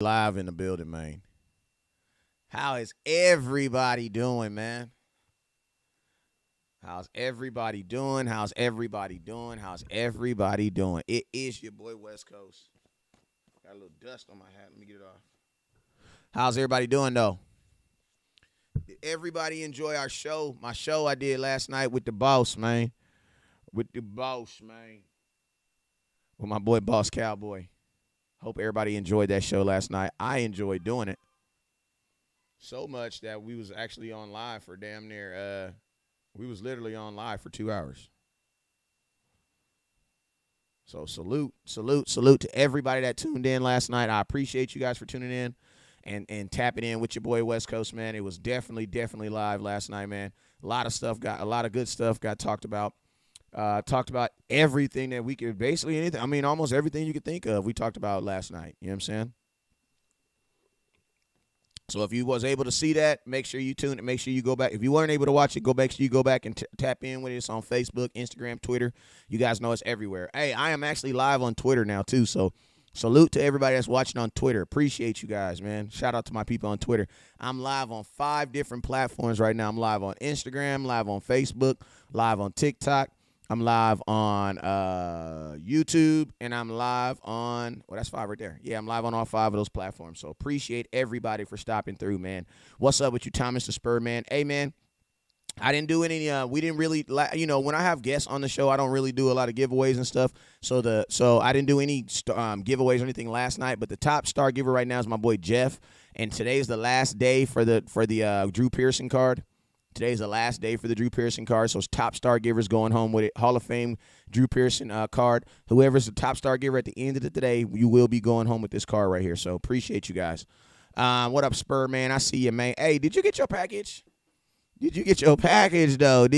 Live in the building, man. How is everybody doing, man? How's everybody doing? How's everybody doing? How's everybody doing? It is your boy West Coast. Got a little dust on my hat. Let me get it off. How's everybody doing, though? Did everybody enjoy our show? My show I did last night with the boss, man. With my boy Boss Cowboy. Hope everybody enjoyed that show last night. I enjoyed doing it. So much that we was actually on live for damn near, we was literally on live for 2 hours. So salute to everybody that tuned in last night. I appreciate you guys for tuning in and tapping in with your boy West Coast, man. It was definitely live last night, man. A lot of good stuff got talked about. Talked about everything that we could, basically anything. I mean, almost everything you could think of, we talked about last night. You know what I'm saying? So if you was able to see that, make sure you tune it. Make sure you go back. If you weren't able to watch it, go back and tap in with it. It's on Facebook, Instagram, Twitter. You guys know it's everywhere. Hey, I am actually live on Twitter now, too. So salute to everybody that's watching on Twitter. Appreciate you guys, man. Shout out to my people on Twitter. I'm live on 5 different platforms right now. I'm live on Instagram, live on Facebook, live on TikTok. I'm live on YouTube, and I'm live on, well, that's 5 right there. Yeah, I'm live on all 5 of those platforms. So appreciate everybody for stopping through, man. What's up with you, Thomas the Spur, man? Hey, man, I didn't do any, we didn't really, when I have guests on the show, I don't really do a lot of giveaways and stuff. So I didn't do any giveaways or anything last night, but the top star giver right now is my boy Jeff, and today's the last day for the Drew Pearson card. Today's the last day for the Drew Pearson card, so it's top star givers going home with it. Hall of Fame Drew Pearson card. Whoever's the top star giver at the end of the day, you will be going home with this card right here. So appreciate you guys. What up, Spur, man? I see you, man. Hey, did you get your package? Did you get your package, though?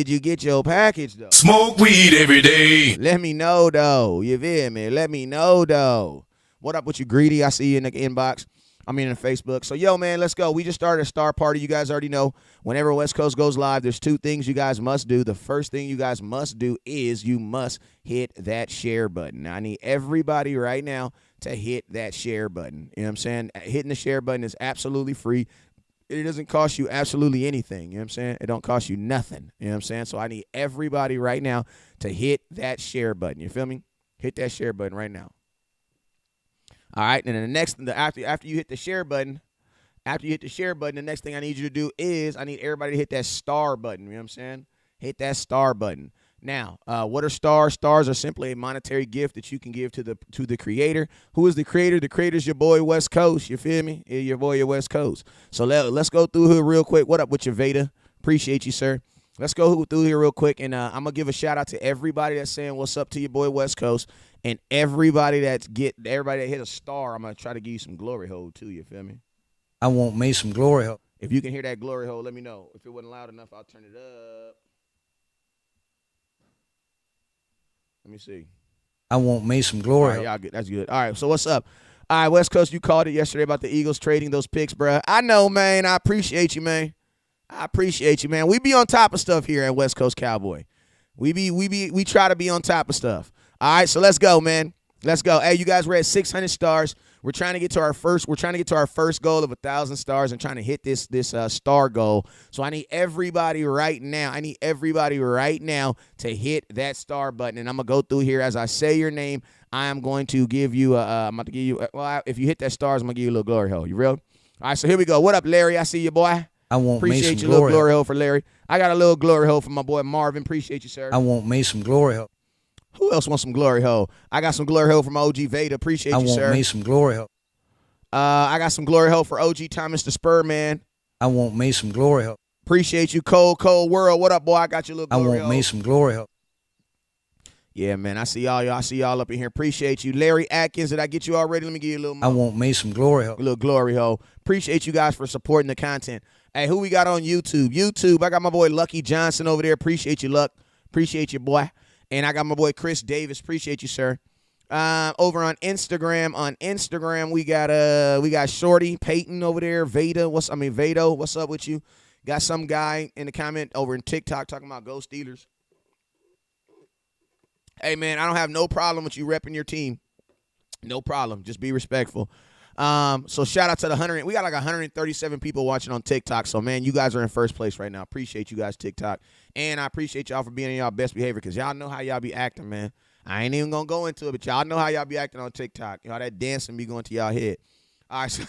Smoke weed every day. Let me know, though. You feel me? Let me know, though. What up with you, Greedy? I see you in the inbox. I mean, in Facebook. So, yo, man, let's go. We just started a star party. You guys already know whenever West Coast goes live, there's 2 things you guys must do. The first thing you guys must do is you must hit that share button. Now, I need everybody right now to hit that share button. You know what I'm saying? Hitting the share button is absolutely free. It doesn't cost you absolutely anything. You know what I'm saying? It don't cost you nothing. You know what I'm saying? So I need everybody right now to hit that share button. You feel me? Hit that share button right now. All right, and then after you hit the share button, the next thing I need you to do is I need everybody to hit that star button. You know what I'm saying? Hit that star button. Now, what are stars? Stars are simply a monetary gift that you can give to the creator. Who is the creator? The creator's your boy West Coast. You feel me? Your boy, your West Coast. So let's go through here real quick. What up with your Veda? Appreciate you, sir. Let's go through here real quick, and I'm going to give a shout-out to everybody that's saying what's up to your boy West Coast, and everybody that hit a star, I'm going to try to give you some glory hole, too, you feel me? I want me some glory hole. If you can hear that glory hole, let me know. If it wasn't loud enough, I'll turn it up. Let me see. I want me some glory hole. Y'all good. That's good. All right, so what's up? All right, West Coast, you called it yesterday about the Eagles trading those picks, bro. I know, man. I appreciate you, man. We be on top of stuff here at West Coast Cowboy. We try to be on top of stuff. All right, so let's go, man. Let's go. Hey, you guys, we're at 600 stars. We're trying to get to our first goal of 1,000 stars and trying to hit this star goal. So I need everybody right now. To hit that star button. And I'm gonna go through here as I say your name. I am going to give you if you hit that stars, I'm gonna give you a little glory hole. You real? All right, so here we go. What up, Larry? I see you, boy. I want Appreciate me some you, little glory glory hole for Larry. I got a little glory hole for my boy Marvin. Appreciate you, sir. I want me some glory hole. Who else wants some glory hole? I got some glory hole from OG Veda. Appreciate you, sir. I want me some glory hole. I got some glory hole for OG Thomas the Spur, man. I want me some glory hole. Appreciate you, Cold World. What up, boy? I got you a little glory hole. I want me some glory hole. Yeah, man. I see y'all. I see y'all up in here. Appreciate you. Larry Atkins, did I get you already? Let me give you a little more. I want me some glory hole. A little glory hole. Appreciate you guys for supporting the content. Hey, who we got on YouTube? I got my boy Lucky Johnson over there. Appreciate you, Luck. Appreciate you, boy. And I got my boy Chris Davis. Appreciate you, sir. Over on Instagram, we got Shorty Peyton over there. Veda, Vado, what's up with you? Got some guy in the comment over in TikTok talking about Go Steelers. Hey, man, I don't have no problem with you repping your team. No problem. Just be respectful. So shout out to the 100. We got like 137 people watching on TikTok. So man, you guys are in first place right now. Appreciate you guys, TikTok, and I appreciate y'all for being in y'all best behavior because y'all know how y'all be acting, man. I ain't even gonna go into it, but y'all know how y'all be acting on TikTok. Y'all that dancing be going to y'all head. All right,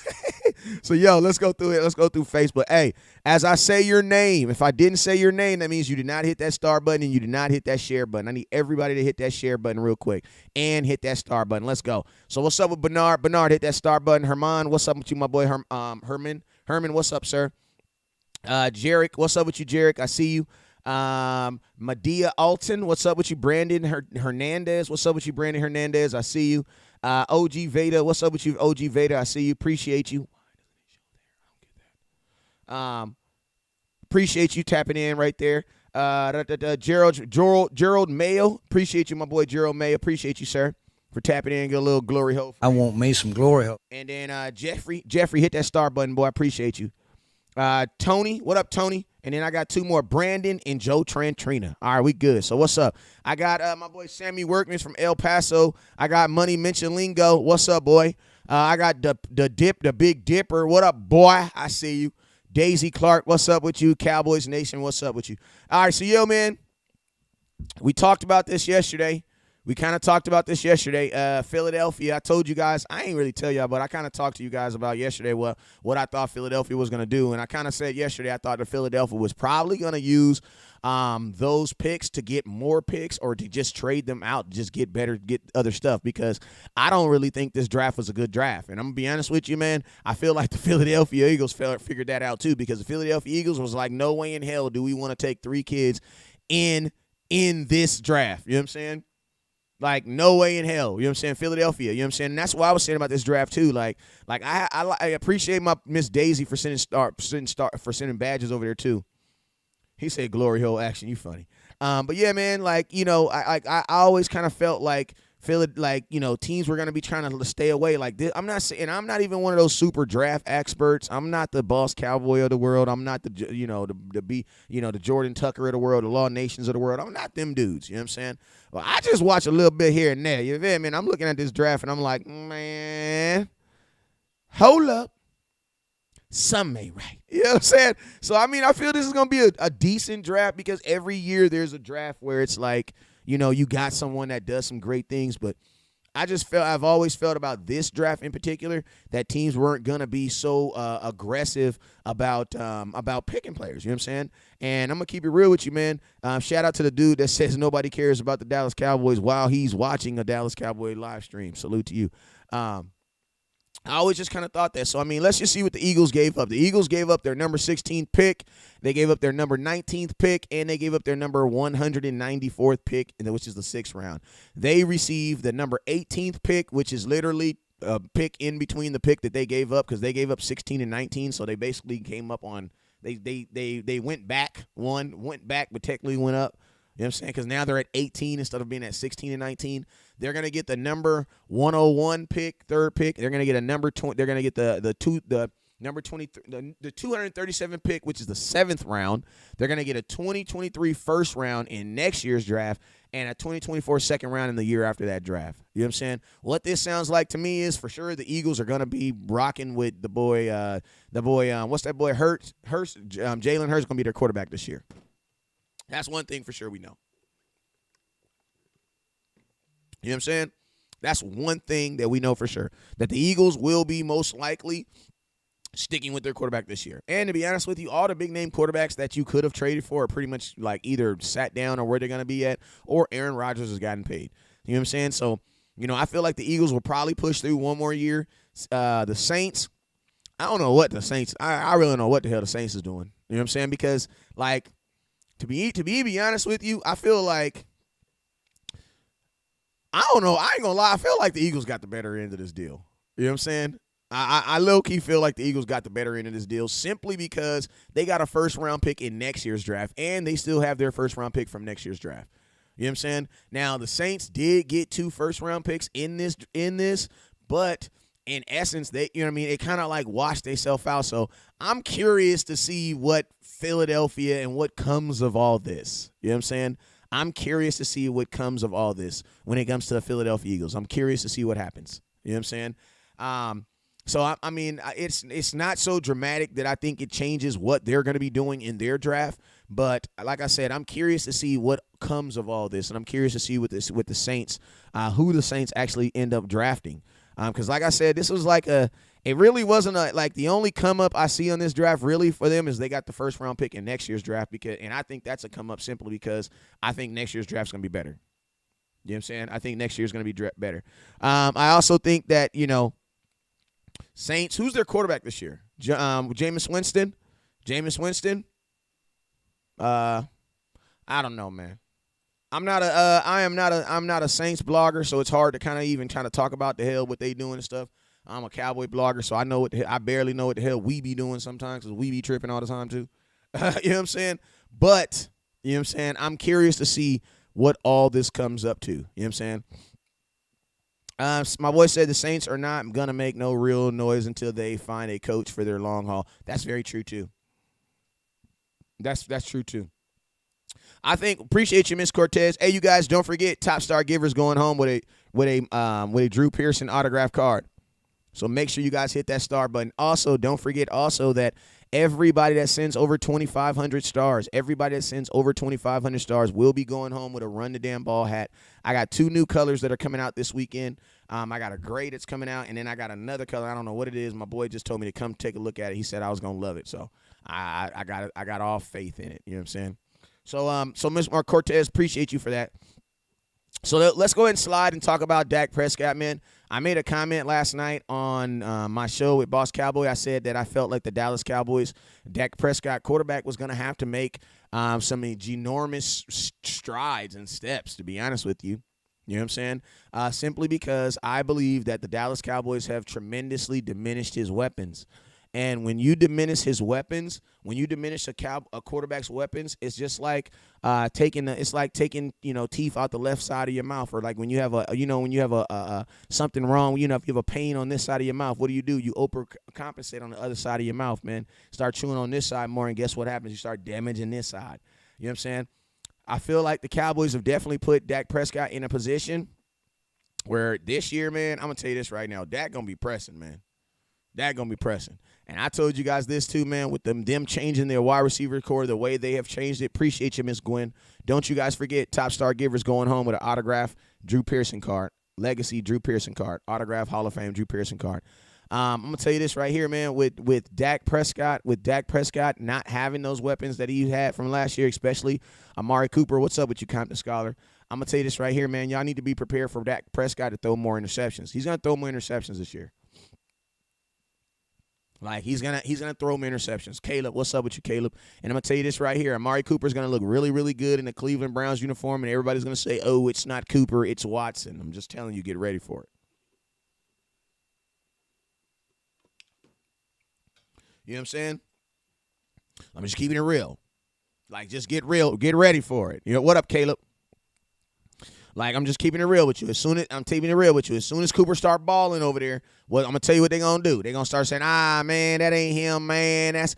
so yo, let's go through it. Let's go through Facebook. Hey, as I say your name, if I didn't say your name, that means you did not hit that star button and you did not hit that share button. I need everybody to hit that share button real quick and hit that star button. Let's go. So what's up with Bernard? Bernard, hit that star button. Herman, what's up with you, my boy? Herman, what's up, sir? Jarek, what's up with you, Jarek? I see you. Medea Alton, what's up with you? Brandon Hernandez, what's up with you? Brandon Hernandez, I see you. OG Veda, what's up with you? OG Veda, I see you. Appreciate you. Appreciate you tapping in right there. Gerald Mayo, appreciate you, my boy Gerald Mayo. Appreciate you, sir, for tapping in. Get a little glory hole. I want me some glory hole. And then Jeffrey, hit that star button, boy. I appreciate you. Tony, what up, Tony? And then I got two more, Brandon and Joe Trantrina. All right, we good. So what's up? I got my boy Sammy Workman's from El Paso. I got Money Mention Lingo. What's up, boy? I got the Big Dipper. What up, boy? I see you. Daisy Clark, what's up with you? Cowboys Nation, what's up with you? All right, so yo, man, we talked about this yesterday. Philadelphia, I told you guys, I ain't really tell y'all, but I kind of talked to you guys about yesterday what I thought Philadelphia was going to do. And I kind of said yesterday I thought that Philadelphia was probably going to use those picks to get more picks or to just trade them out, just get other stuff, because I don't really think this draft was a good draft. And I'm going to be honest with you, man, I feel like the Philadelphia Eagles figured that out too, because the Philadelphia Eagles was like, no way in hell do we want to take 3 kids in this draft. You know what I'm saying? Like, no way in hell. You know what I'm saying? Philadelphia. You know what I'm saying? And that's what I was saying about this draft, too. Like I appreciate my Miss Daisy for sending badges over there, too. He said glory hole action. You funny. But, yeah, man, like, you know, I always kind of felt like teams were going to be trying to stay away. Like this, I'm not even one of those super draft experts. I'm not the boss cowboy of the world. I'm not the Jordan Tucker of the world, the Law Nations of the world. I'm not them dudes. You know what I'm saying? Well, I just watch a little bit here and there. You know what I mean? I'm looking at this draft and I'm like, man, hold up. Some may right. You know what I'm saying? So, I mean, I feel this is going to be a decent draft, because every year there's a draft where it's like, you know, you got someone that does some great things, but I've always felt about this draft in particular that teams weren't gonna be so aggressive about picking players. You know what I'm saying? And I'm gonna keep it real with you, man. Shout out to the dude that says nobody cares about the Dallas Cowboys while he's watching a Dallas Cowboy live stream. Salute to you. I always just kind of thought that. So, I mean, let's just see what the Eagles gave up. The Eagles gave up their number 16th pick. They gave up their number 19th pick, and they gave up their number 194th pick, which is the 6th round. They received the number 18th pick, which is literally a pick in between the pick that they gave up, because they gave up 16 and 19, so they basically came up on they went back, but technically went up. You know what I'm saying? Because now they're at 18 instead of being at 16 and 19. They're going to get the number 101 pick, 3rd pick. They're going to get a number 20. They're going to get the number 23, the 237 pick, which is the 7th round. They're going to get a 2023 first round in next year's draft and a 2024 second round in the year after that draft. You know what I'm saying? What this sounds like to me is, for sure, the Eagles are going to be rocking with the boy, what's that boy, Hurts? Jalen Hurts is going to be their quarterback this year. That's one thing for sure we know. You know what I'm saying? That's one thing that we know for sure, that the Eagles will be most likely sticking with their quarterback this year. And to be honest with you, all the big-name quarterbacks that you could have traded for are pretty much like either sat down or where they're going to be at, or Aaron Rodgers has gotten paid. You know what I'm saying? So, you know, I feel like the Eagles will probably push through one more year. The Saints, I don't know what the Saints – I really don't know what the hell the Saints is doing. You know what I'm saying? Because, like – To be honest with you, I feel like, I don't know, I ain't gonna lie, I feel like the Eagles got the better end of this deal. You know what I'm saying? I low-key feel like the Eagles got the better end of this deal simply because they got a first-round pick in next year's draft, and they still have their first-round pick from next year's draft. You know what I'm saying? Now, the Saints did get 2 first-round picks in this, but in essence, they, you know what I mean, it kind of like washed themselves out. So I'm curious to see what Philadelphia and what comes of all this. You know what I'm saying? I'm curious to see what comes of all this when it comes to the Philadelphia Eagles. I'm curious to see what happens. You know what I'm saying? So I mean, it's not so dramatic that I think it changes what they're going to be doing in their draft. But like I said, I'm curious to see what comes of all this, and I'm curious to see with the Saints, who the Saints actually end up drafting. Because like I said, this was like it really wasn't like the only come up I see on this draft really for them is they got the first round pick in next year's draft and I think that's a come up simply because I think next year's draft's going to be better. You know what I'm saying? I think next year's going to be better. I also think that, Saints, who's their quarterback this year? Jameis Winston? I don't know, man. I'm not a Saints blogger, so it's hard to kind of talk about the hell what they doing and stuff. I'm a Cowboy blogger, so I barely know what the hell we be doing sometimes because we be tripping all the time too. You know what I'm saying? But, you know what I'm saying? I'm curious to see what all this comes up to. You know what I'm saying? My boy said the Saints are not going to make no real noise until they find a coach for their long haul. That's very true, too. That's true, too. I appreciate you, Miss Cortez. Hey, you guys, don't forget Top Star Givers going home with a Drew Pearson autograph card. So make sure you guys hit that star button. Also, don't forget that everybody that sends over 2,500 stars, will be going home with a Run the Damn Ball hat. I got 2 new colors that are coming out this weekend. I got a gray that's coming out, and then I got another color. I don't know what it is. My boy just told me to come take a look at it. He said I was gonna love it, so I got all faith in it. You know what I'm saying? So Ms. Mark Cortez, appreciate you for that. So let's go ahead and slide and talk about Dak Prescott, man. I made a comment last night on my show with Boss Cowboy. I said that I felt like the Dallas Cowboys, Dak Prescott quarterback, was going to have to make some ginormous strides and steps, to be honest with you. You know what I'm saying? Simply because I believe that the Dallas Cowboys have tremendously diminished his weapons. And when you diminish his weapons, when you diminish a quarterback's weapons, it's just like taking teeth out the left side of your mouth, or like when you have something wrong, if you have a pain on this side of your mouth, what do? You overcompensate on the other side of your mouth, man. Start chewing on this side more, and guess what happens? You start damaging this side. You know what I'm saying? I feel like the Cowboys have definitely put Dak Prescott in a position where this year, man, I'm gonna tell you this right now, Dak gonna be pressing, man. Dak gonna be pressing. And I told you guys this too, man, with them changing their wide receiver core the way they have changed it. Appreciate you, Miss Gwen. Don't you guys forget Top Star Givers going home with an autograph Drew Pearson card, legacy Drew Pearson card, autograph Hall of Fame Drew Pearson card. I'm gonna tell you this right here, man, with Dak Prescott not having those weapons that he had from last year, especially Amari Cooper. What's up with you, Compton Scholar? I'm gonna tell you this right here, man. Y'all need to be prepared for Dak Prescott to throw more interceptions. He's gonna throw more interceptions this year. Like, he's gonna throw him interceptions. Caleb, what's up with you, Caleb? And I'm gonna tell you this right here. Amari Cooper's gonna look really, really good in the Cleveland Browns uniform, and everybody's gonna say, "Oh, it's not Cooper, it's Watson." I'm just telling you, get ready for it. You know what I'm saying? I'm just keeping it real. Like, just get ready for it. What up, Caleb? Like, I'm just keeping it real with you. As soon as Cooper start balling over there, well, I'm gonna tell you what they're gonna do. They're gonna start saying, man, that ain't him, man. That's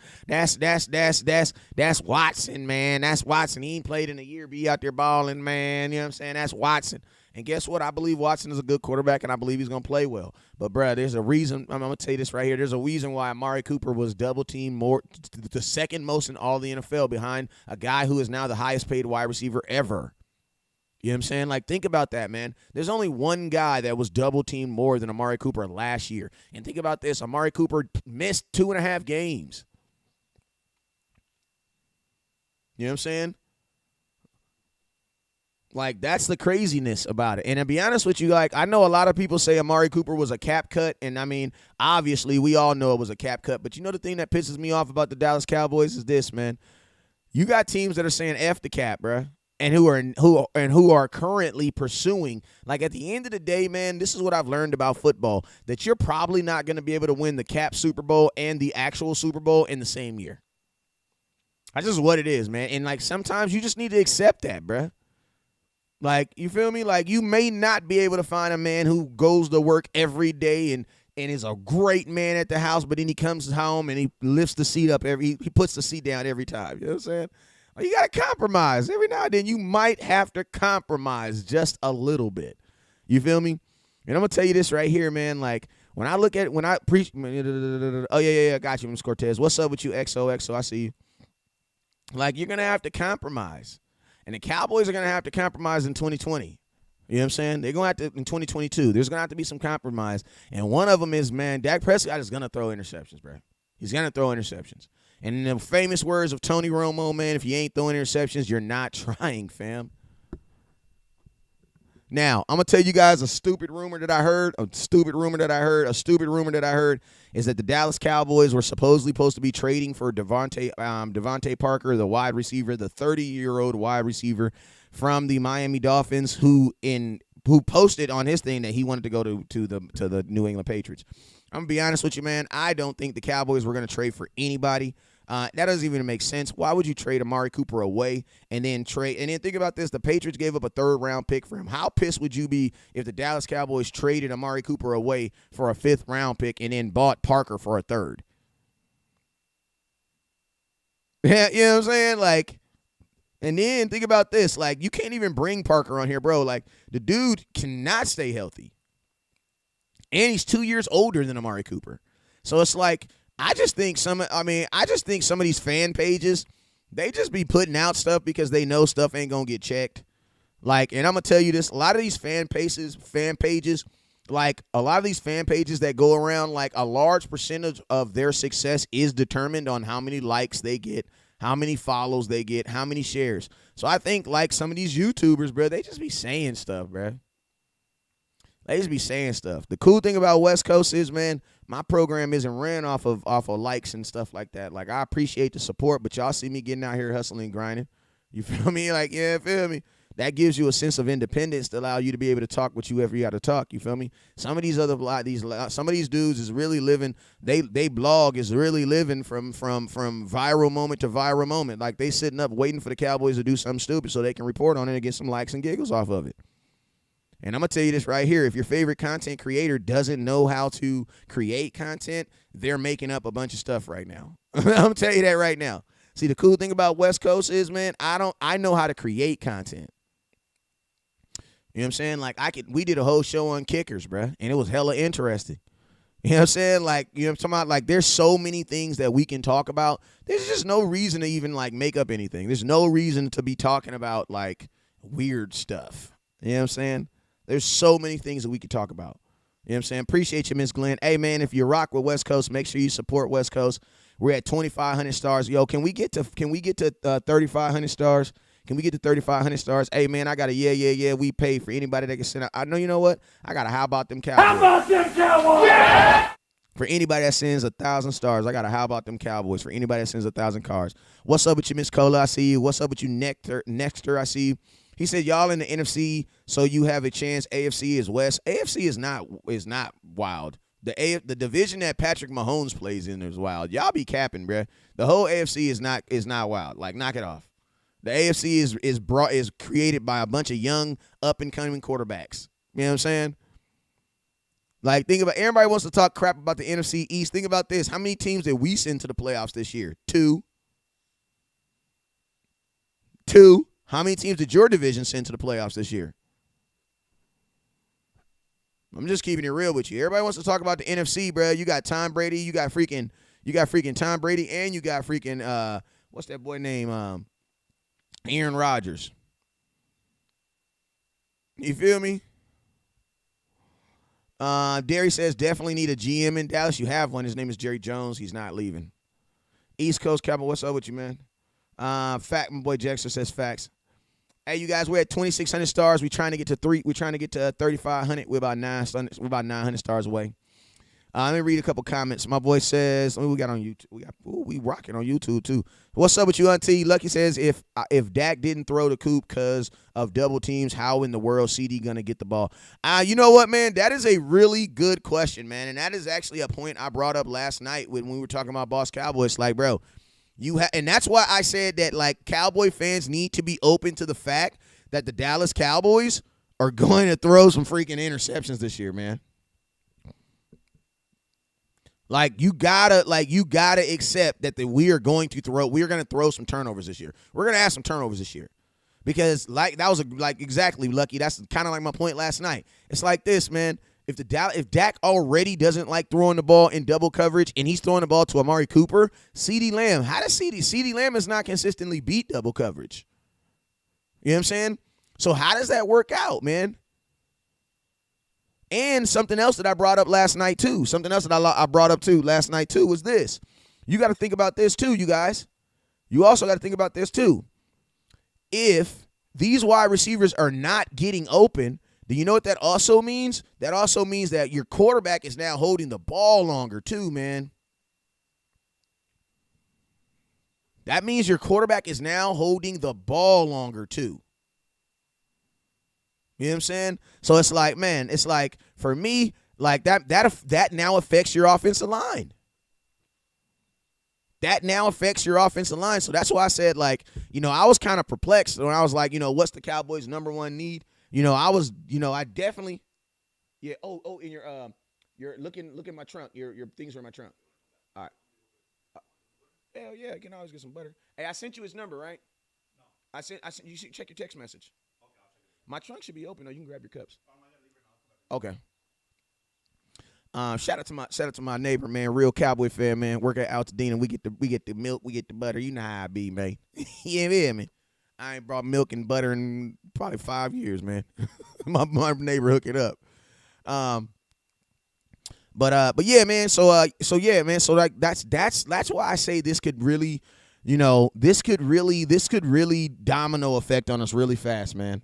Watson, man. That's Watson. He ain't played in a year, be out there balling, man. You know what I'm saying? That's Watson. And guess what? I believe Watson is a good quarterback, and I believe he's gonna play well. But, bruh, there's a reason. I'm gonna tell you this right here. There's a reason why Amari Cooper was double teamed more, the second most in all the NFL, behind a guy who is now the highest paid wide receiver ever. You know what I'm saying? Like, think about that, man. There's only one guy that was double-teamed more than Amari Cooper last year. And think about this. Amari Cooper missed 2.5 games. You know what I'm saying? Like, that's the craziness about it. And to be honest with you, like, I know a lot of people say Amari Cooper was a cap cut. And, I mean, obviously, we all know it was a cap cut. But you know the thing that pisses me off about the Dallas Cowboys is this, man. You got teams that are saying F the cap, bruh. And who are currently pursuing, like, at the end of the day, man, this is what I've learned about football, that you're probably not going to be able to win the cap Super Bowl and the actual Super Bowl in the same year. That's just what it is, man. And, like, sometimes you just need to accept that, bruh. Like, you feel me? Like, you may not be able to find a man who goes to work every day and is a great man at the house, but then he comes home and he lifts the seat up he puts the seat down every time. You know what I'm saying? You got to compromise. Every now and then you might have to compromise just a little bit. You feel me? And I'm going to tell you this right here, man. Like, When I look at when I preach, oh yeah, got you, Ms. Cortez. What's up with you, XOXO? I see you. Like, you're gonna have to compromise, and the Cowboys are gonna have to compromise in 2020. You know what I'm saying? They're gonna have to in 2022. There's gonna have to be some compromise, and one of them is, man, Dak Prescott is gonna throw interceptions, bro. He's gonna throw interceptions. And in the famous words of Tony Romo, man, if you ain't throwing interceptions, you're not trying, fam. Now, I'm going to tell you guys a stupid rumor that I heard is that the Dallas Cowboys were supposedly supposed to be trading for Devontae Parker, the wide receiver, the 30-year-old wide receiver from the Miami Dolphins, who posted on his thing that he wanted to go to the New England Patriots. I'm going to be honest with you, man. I don't think the Cowboys were going to trade for anybody. That doesn't even make sense. Why would you trade Amari Cooper away and then trade? And then think about this. The Patriots gave up a third-round pick for him. How pissed would you be if the Dallas Cowboys traded Amari Cooper away for a fifth-round pick and then bought Parker for a third? Yeah, you know what I'm saying? Like, and then think about this. Like, you can't even bring Parker on here, bro. Like, the dude cannot stay healthy. And he's 2 years older than Amari Cooper. So it's like, I just think some of these fan pages, they just be putting out stuff because they know stuff ain't gonna get checked. Like, and I'm gonna tell you this, a lot of these fan pages, like a lot of these fan pages that go around, like a large percentage of their success is determined on how many likes they get, how many follows they get, how many shares. So I think like some of these YouTubers, bro, they just be saying stuff, bro. They just be saying stuff. The cool thing about West Coast is, man, my program isn't ran off of likes and stuff like that. Like, I appreciate the support, but y'all see me getting out here hustling and grinding. You feel me? Like, yeah, feel me? That gives you a sense of independence to allow you to be able to talk what you ever got to talk. You feel me? Some of these dudes is really living. They blog is really living from viral moment to viral moment. Like, they sitting up waiting for the Cowboys to do something stupid so they can report on it and get some likes and giggles off of it. And I'm going to tell you this right here. If your favorite content creator doesn't know how to create content, they're making up a bunch of stuff right now. I'm going to tell you that right now. See, the cool thing about West Coast is, man, I know how to create content. You know what I'm saying? Like, we did a whole show on kickers, bruh, and it was hella interesting. You know what I'm saying? Like, you know what I'm talking about? Like, there's so many things that we can talk about. There's just no reason to even, like, make up anything. There's no reason to be talking about, like, weird stuff. You know what I'm saying? There's so many things that we could talk about. You know what I'm saying? Appreciate you, Miss Glenn. Hey, man, if you rock with West Coast, make sure you support West Coast. We're at 2,500 stars. Yo, can we get to 3,500 stars? Can we get to 3,500 stars? Hey, man, I got a yeah. We pay for anybody that can send out. I know, you know what? I got a how about them Cowboys? How about them Cowboys? Yeah! For anybody that sends 1,000 stars, I got a how about them Cowboys? For anybody that sends 1,000 cards. What's up with you, Miss Cola? I see you. What's up with you, Nexter? I see you. He said, y'all in the NFC, so you have a chance. AFC is West. AFC is not wild. The division that Patrick Mahomes plays in is wild. Y'all be capping, bruh. The whole AFC is not wild. Like, knock it off. The AFC is created by a bunch of young, up-and-coming quarterbacks. You know what I'm saying? Like, think about, everybody wants to talk crap about the NFC East. Think about this. How many teams did we send to the playoffs this year? Two. How many teams did your division send to the playoffs this year? I'm just keeping it real with you. Everybody wants to talk about the NFC, bro. You got Tom Brady, you got freaking Tom Brady, and you got freaking what's that boy name? Aaron Rodgers. You feel me? Derry says definitely need a GM in Dallas. You have one. His name is Jerry Jones. He's not leaving. East Coast Cowboy, what's up with you, man? Fact, my boy Jackson says facts. Hey, you guys, we're at 2,600 stars. We're trying to get to 3,500. We're about 900 stars away. Let me read a couple comments. My boy says, we got on YouTube. We rocking on YouTube too. What's up with you, Auntie? Lucky says, if Dak didn't throw the coop because of double teams, how in the world CD gonna get the ball? You know what, man? That is a really good question, man, and that is actually a point I brought up last night when we were talking about Boss Cowboys. Like, bro. And that's why I said that, like, Cowboy fans need to be open to the fact that the Dallas Cowboys are going to throw some freaking interceptions this year, man. Like, you gotta accept that we're going to throw some turnovers this year. We're gonna have some turnovers this year. Because exactly, Lucky, that's kind of like my point last night. It's like this, man. If Dak already doesn't like throwing the ball in double coverage and he's throwing the ball to Amari Cooper, CeeDee Lamb, how does CeeDee Lamb is not consistently beat double coverage? You know what I'm saying? So how does that work out, man? And something else that I brought up last night too, something else that I brought up too last night too was this. You got to think about this too, you guys. You also got to think about this too. If these wide receivers are not getting open, do you know what that also means? That also means that your quarterback is now holding the ball longer too, man. That means your quarterback is now holding the ball longer too. You know what I'm saying? So it's like, man, it's like for me, like that now affects your offensive line. That now affects your offensive line. So that's why I said, like, you know, I was kind of perplexed when I was like, you know, what's the Cowboys' number one need? You know, I definitely, yeah. Oh, in your look at my trunk. Your things are in my trunk. All right. Hell yeah, you can always get some butter. Hey, I sent you his number, right? No. I sent. You should check your text message. Okay, I'll check it. My trunk should be open, though. You can grab your cups. Okay. Shout out to my neighbor, man, real Cowboy fan, man. Work at Altadena. We get the milk, we get the butter. You know how I be, man. You hear me? I ain't brought milk and butter in probably 5 years, man. my neighbor hook it up. But yeah, man. So yeah, man. So like that's why I say this could really, you know, this could really domino effect on us really fast, man.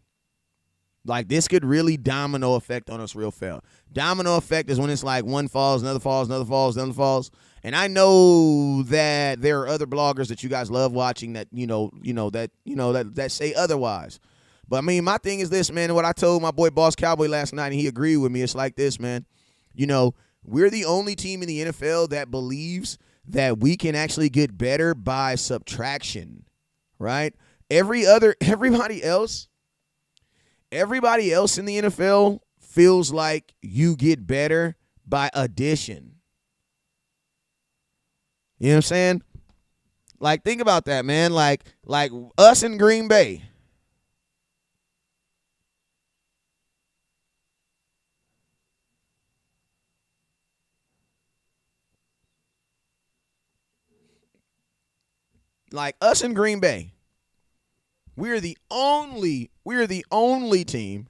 Like this could really domino effect on us real fast. Domino effect is when it's like one falls, another falls, another falls, another falls. And I know that there are other bloggers that you guys love watching that that say otherwise. But I mean, my thing is this, man. What I told my boy Boss Cowboy last night, and he agreed with me. It's like this, man. You know, we're the only team in the NFL that believes that we can actually get better by subtraction, right? Everybody else in the NFL feels like you get better by addition. You know what I'm saying? Like, think about that, man. Like us in Green Bay. Like us in Green Bay. We're the only team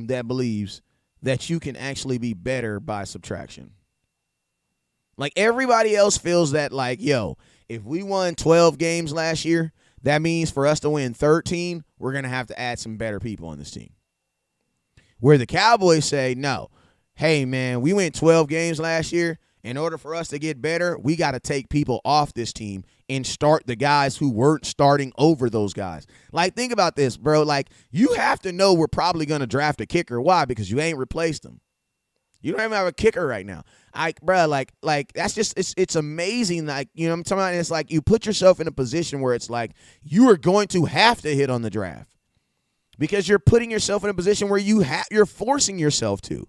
that believes that you can actually be better by subtraction. Like everybody else feels that like, yo, if we won 12 games last year, that means for us to win 13, we're going to have to add some better people on this team. Where the Cowboys say, no, hey, man, we went 12 games last year. In order for us to get better, we got to take people off this team and start the guys who weren't starting over those guys. Like, think about this, bro. Like, you have to know we're probably going to draft a kicker. Why? Because you ain't replaced them. You don't even have a kicker right now. Like that's just it's amazing. Like, you know what I'm talking about? And it's like you put yourself in a position where it's like you are going to have to hit on the draft because you're putting yourself in a position where you're forcing yourself to.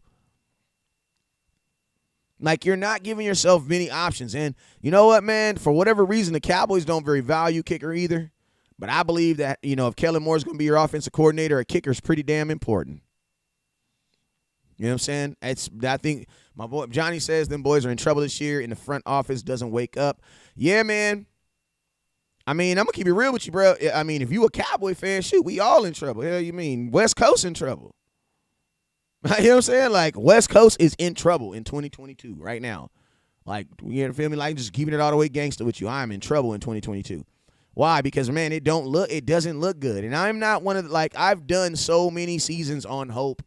Like, you're not giving yourself many options. And you know what, man? For whatever reason, the Cowboys don't very value kicker either. But I believe that, you know, if Kellen Moore's going to be your offensive coordinator, a kicker's pretty damn important. You know what I'm saying? I think my boy Johnny says them boys are in trouble this year and the front office doesn't wake up. Yeah, man. I mean, I'm going to keep it real with you, bro. I mean, if you a Cowboy fan, shoot, we all in trouble. Hell, you mean West Coast in trouble. You know what I'm saying? Like, West Coast is in trouble in 2022 right now. Like, you feel me? Like, just keeping it all the way gangster with you. I'm in trouble in 2022. Why? Because, man, it doesn't look good. And I'm not one of the, like, I've done so many seasons on hope.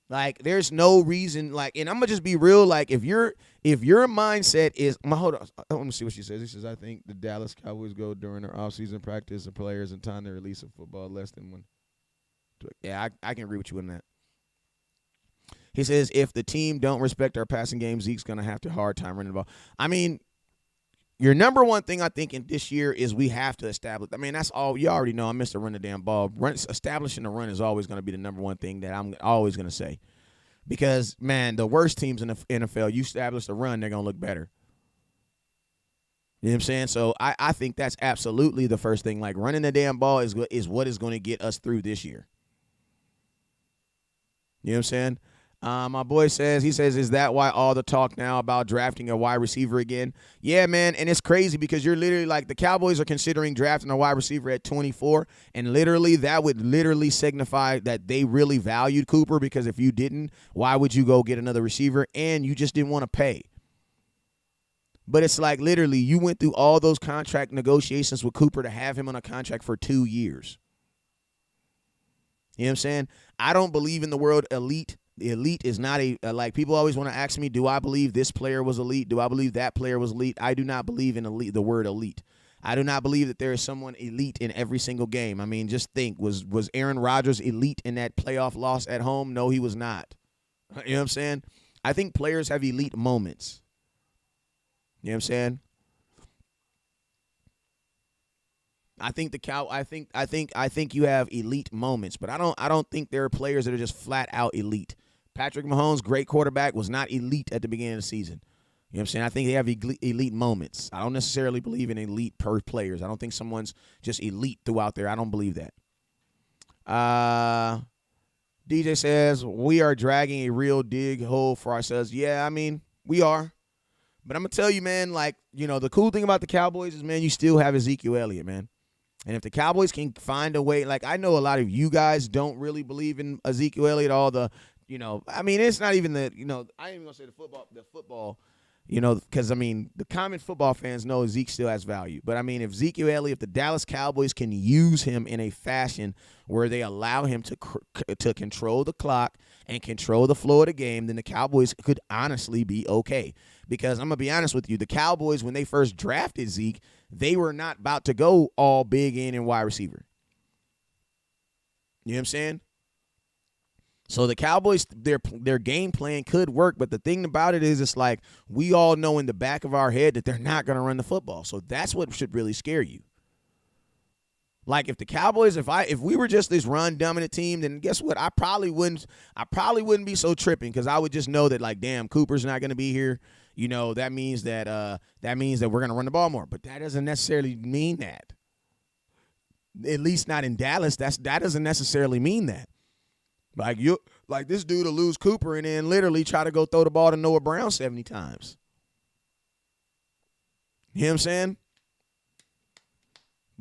Like, there's no reason, like, and I'm going to just be real. Like, if your mindset is, hold on, let me see what she says. She says, I think the Dallas Cowboys go during their offseason practice of players and time to release of football less than one. Yeah, I can agree with you on that. He says, if the team don't respect our passing game, Zeke's going to have a hard time running the ball. I mean, your number one thing I think in this year is we have to establish. I mean, that's all. You already know I'm Mr. Run the damn ball. Establishing the run is always going to be the number one thing that I'm always going to say. Because, man, the worst teams in the NFL, you establish the run, they're going to look better. You know what I'm saying? So I think that's absolutely the first thing. Like running the damn ball is what is going to get us through this year. You know what I'm saying? My boy says, is that why all the talk now about drafting a wide receiver again? Yeah, man, and it's crazy because you're literally like the Cowboys are considering drafting a wide receiver at 24, and literally that would literally signify that they really valued Cooper, because if you didn't, why would you go get another receiver? And you just didn't want to pay. But it's like literally you went through all those contract negotiations with Cooper to have him on a contract for 2 years. You know what I'm saying? I don't believe in the word elite. The elite is not like people always want to ask me, do I believe this player was elite? Do I believe that player was elite? I do not believe in elite, the word elite. I do not believe that there is someone elite in every single game. I mean, just think, was Aaron Rodgers elite in that playoff loss at home? No, he was not. You know what I'm saying? I think players have elite moments. You know what I'm saying? I think you have elite moments, but I don't think there are players that are just flat out elite. Patrick Mahomes, great quarterback, was not elite at the beginning of the season. You know what I'm saying? I think they have elite moments. I don't necessarily believe in elite per players. I don't think someone's just elite throughout there. I don't believe that. DJ says, we are dragging a real dig hole for ourselves. Yeah, I mean, we are. But I'm going to tell you, man, like, you know, the cool thing about the Cowboys is, man, you still have Ezekiel Elliott, man. And if the Cowboys can find a way, like I know a lot of you guys don't really believe in Ezekiel Elliott, all the, you know, I mean, it's not even the, you know, I ain't even going to say the football, you know, because, I mean, the common football fans know Zeke still has value. But, I mean, if Ezekiel Elliott, if the Dallas Cowboys can use him in a fashion where they allow him to control the clock and control the flow of the game, then the Cowboys could honestly be okay. Because I'm going to be honest with you, the Cowboys, when they first drafted Zeke, they were not about to go all big in and wide receiver. You know what I'm saying? So the Cowboys, their game plan could work, but the thing about it is it's like we all know in the back of our head that they're not going to run the football. So that's what should really scare you. Like if the Cowboys, if we were just this run dominant team, then guess what? I probably wouldn't be so tripping, because I would just know that, like, damn, Cooper's not going to be here. You know, that means that we're going to run the ball more. But that doesn't necessarily mean that. At least not in Dallas. That doesn't necessarily mean that. Like this dude will lose Cooper and then literally try to go throw the ball to Noah Brown 70 times. You know what I'm saying?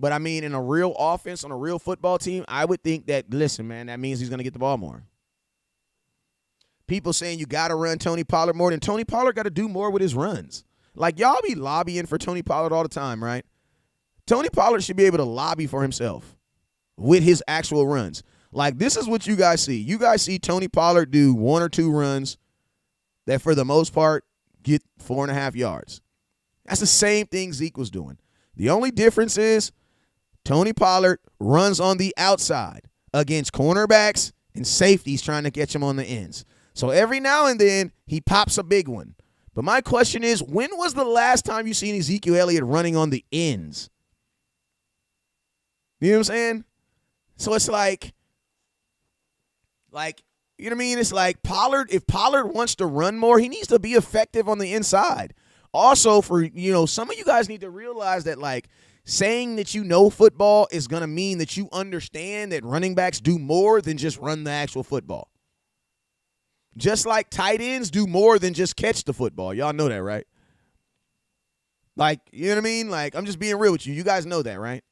But, I mean, in a real offense, on a real football team, I would think that, listen, man, that means he's going to get the ball more. People saying you got to run Tony Pollard more, than Tony Pollard got to do more with his runs. Like, y'all be lobbying for Tony Pollard all the time, right? Tony Pollard should be able to lobby for himself with his actual runs. Like, this is what you guys see. You guys see Tony Pollard do 1 or 2 runs that, for the most part, get 4.5 yards. That's the same thing Zeke was doing. The only difference is Tony Pollard runs on the outside against cornerbacks and safeties trying to catch him on the ends. So every now and then he pops a big one. But my question is, when was the last time you seen Ezekiel Elliott running on the ends? You know what I'm saying? So it's like, you know what I mean? It's like Pollard, if Pollard wants to run more, he needs to be effective on the inside. Also, for, you know, some of you guys need to realize that, like, saying that you know football is going to mean that you understand that running backs do more than just run the actual football. Just like tight ends do more than just catch the football. Y'all know that, right? Like, you know what I mean? Like, I'm just being real with you. You guys know that, right?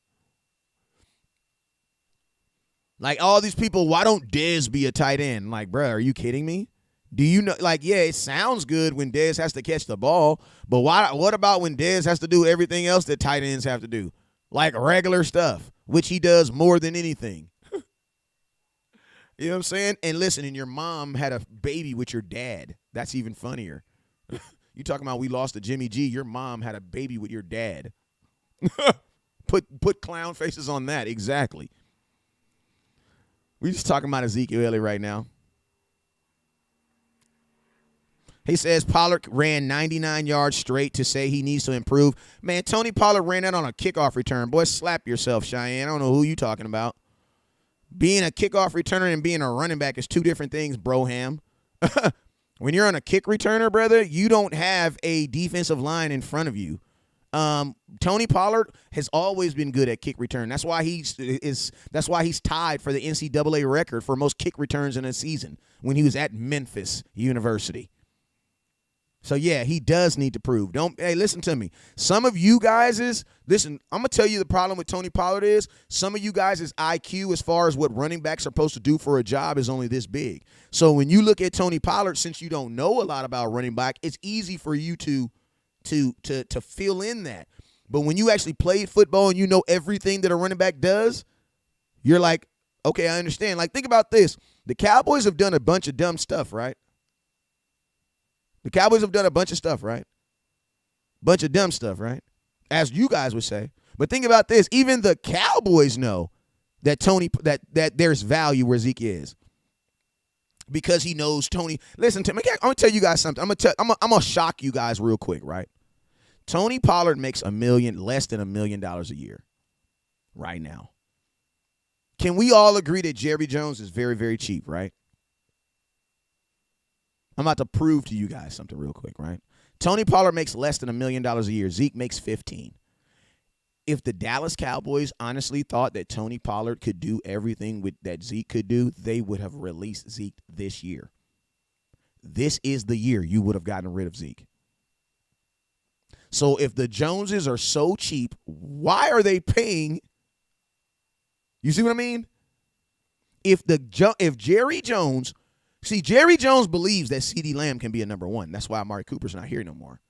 Like, all these people, why don't Dez be a tight end? Like, bro, are you kidding me? Do you know, like, yeah, it sounds good when Dez has to catch the ball, but what about when Dez has to do everything else that tight ends have to do? Like regular stuff, which he does more than anything. You know what I'm saying? And listen, and your mom had a baby with your dad. That's even funnier. You talking about we lost to Jimmy G. Your mom had a baby with your dad. Put clown faces on that. Exactly. We just talking about Ezekiel Elliott right now. He says Pollard ran 99 yards straight to say he needs to improve. Man, Tony Pollard ran that on a kickoff return. Boy, slap yourself, Cheyenne. I don't know who you talking about. Being a kickoff returner and being a running back is 2 different things, broham. When you're on a kick returner, brother, you don't have a defensive line in front of you Tony Pollard has always been good at kick return. That's why he's tied for the NCAA record for most kick returns in a season when he was at Memphis University. So yeah, he does need to prove. Hey, listen to me. Some of you guys listen, I'm gonna tell you the problem with Tony Pollard is some of you guys' IQ as far as what running backs are supposed to do for a job is only this big. So when you look at Tony Pollard, since you don't know a lot about running back, it's easy for you to fill in that. But when you actually played football and you know everything that a running back does, you're like, okay, I understand. Like, think about this. The Cowboys have done a bunch of dumb stuff, right? The Cowboys have done a bunch of stuff, right? Bunch of dumb stuff, right? As you guys would say. But think about this. Even the Cowboys know that that there's value where Zeke is. Because he knows Tony. Listen to me. I'm going to tell you guys something. I'm going to shock you guys real quick, right? Tony Pollard makes less than $1 million a year right now. Can we all agree that Jerry Jones is very, very cheap, right? I'm about to prove to you guys something real quick, right? Tony Pollard makes less than $1 million a year. Zeke makes 15. If the Dallas Cowboys honestly thought that Tony Pollard could do everything that Zeke could do, they would have released Zeke this year. This is the year you would have gotten rid of Zeke. So if the Joneses are so cheap, why are they paying? You see what I mean? If Jerry Jones, Jerry Jones believes that CeeDee Lamb can be a number one. That's why Amari Cooper's not here no more.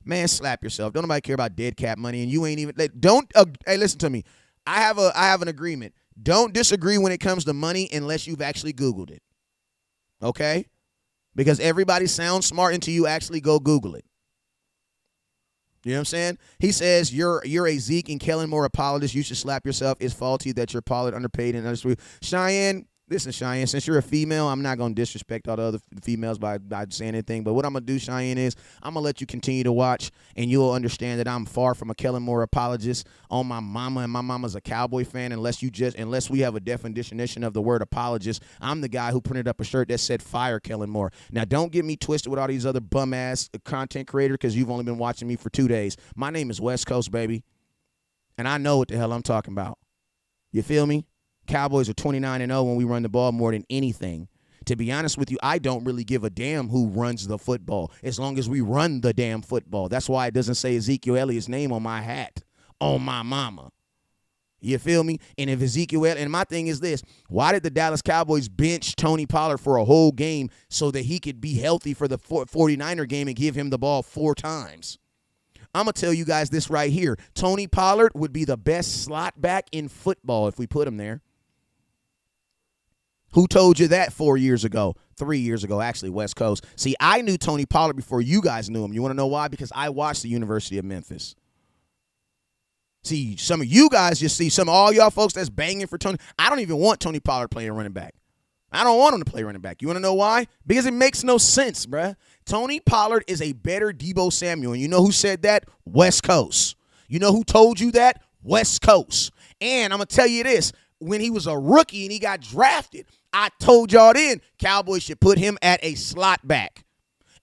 Man, slap yourself. Don't nobody care about dead cap money, and you ain't even. Hey, listen to me. I have an agreement. Don't disagree when it comes to money unless you've actually Googled it. Okay? Because everybody sounds smart until you actually go Google it. You know what I'm saying? He says you're a Zeke and Kellen Moore apologist. You should slap yourself. It's faulty that you're Pollard underpaid and understood. Cheyenne, listen, Cheyenne, since you're a female, I'm not going to disrespect all the other females by saying anything. But what I'm going to do, Cheyenne, is I'm going to let you continue to watch, and you'll understand that I'm far from a Kellen Moore apologist on my mama, and my mama's a Cowboy fan. Unless we have a definition of the word apologist, I'm the guy who printed up a shirt that said fire Kellen Moore. Now, don't get me twisted with all these other bum-ass content creators because you've only been watching me for 2 days. My name is West Coast, baby, and I know what the hell I'm talking about. You feel me? Cowboys are 29-0 when we run the ball more than anything. To be honest with you, I don't really give a damn who runs the football as long as we run the damn football. That's why it doesn't say Ezekiel Elliott's name on my hat, on my mama. You feel me? And if Ezekiel Elliott, and my thing is this, why did the Dallas Cowboys bench Tony Pollard for a whole game so that he could be healthy for the 49er game and give him the ball 4 times? I'm going to tell you guys this right here. Tony Pollard would be the best slot back in football if we put him there. Who told you that 4 years ago? 3 years ago, actually, West Coast. See, I knew Tony Pollard before you guys knew him. You want to know why? Because I watched the University of Memphis. See, some of you guys just see all y'all folks that's banging for Tony. I don't even want Tony Pollard playing running back. I don't want him to play running back. You want to know why? Because it makes no sense, bruh. Tony Pollard is a better Deebo Samuel. And you know who said that? West Coast. You know who told you that? West Coast. And I'm going to tell you this. When he was a rookie and he got drafted, I told y'all then Cowboys should put him at a slot back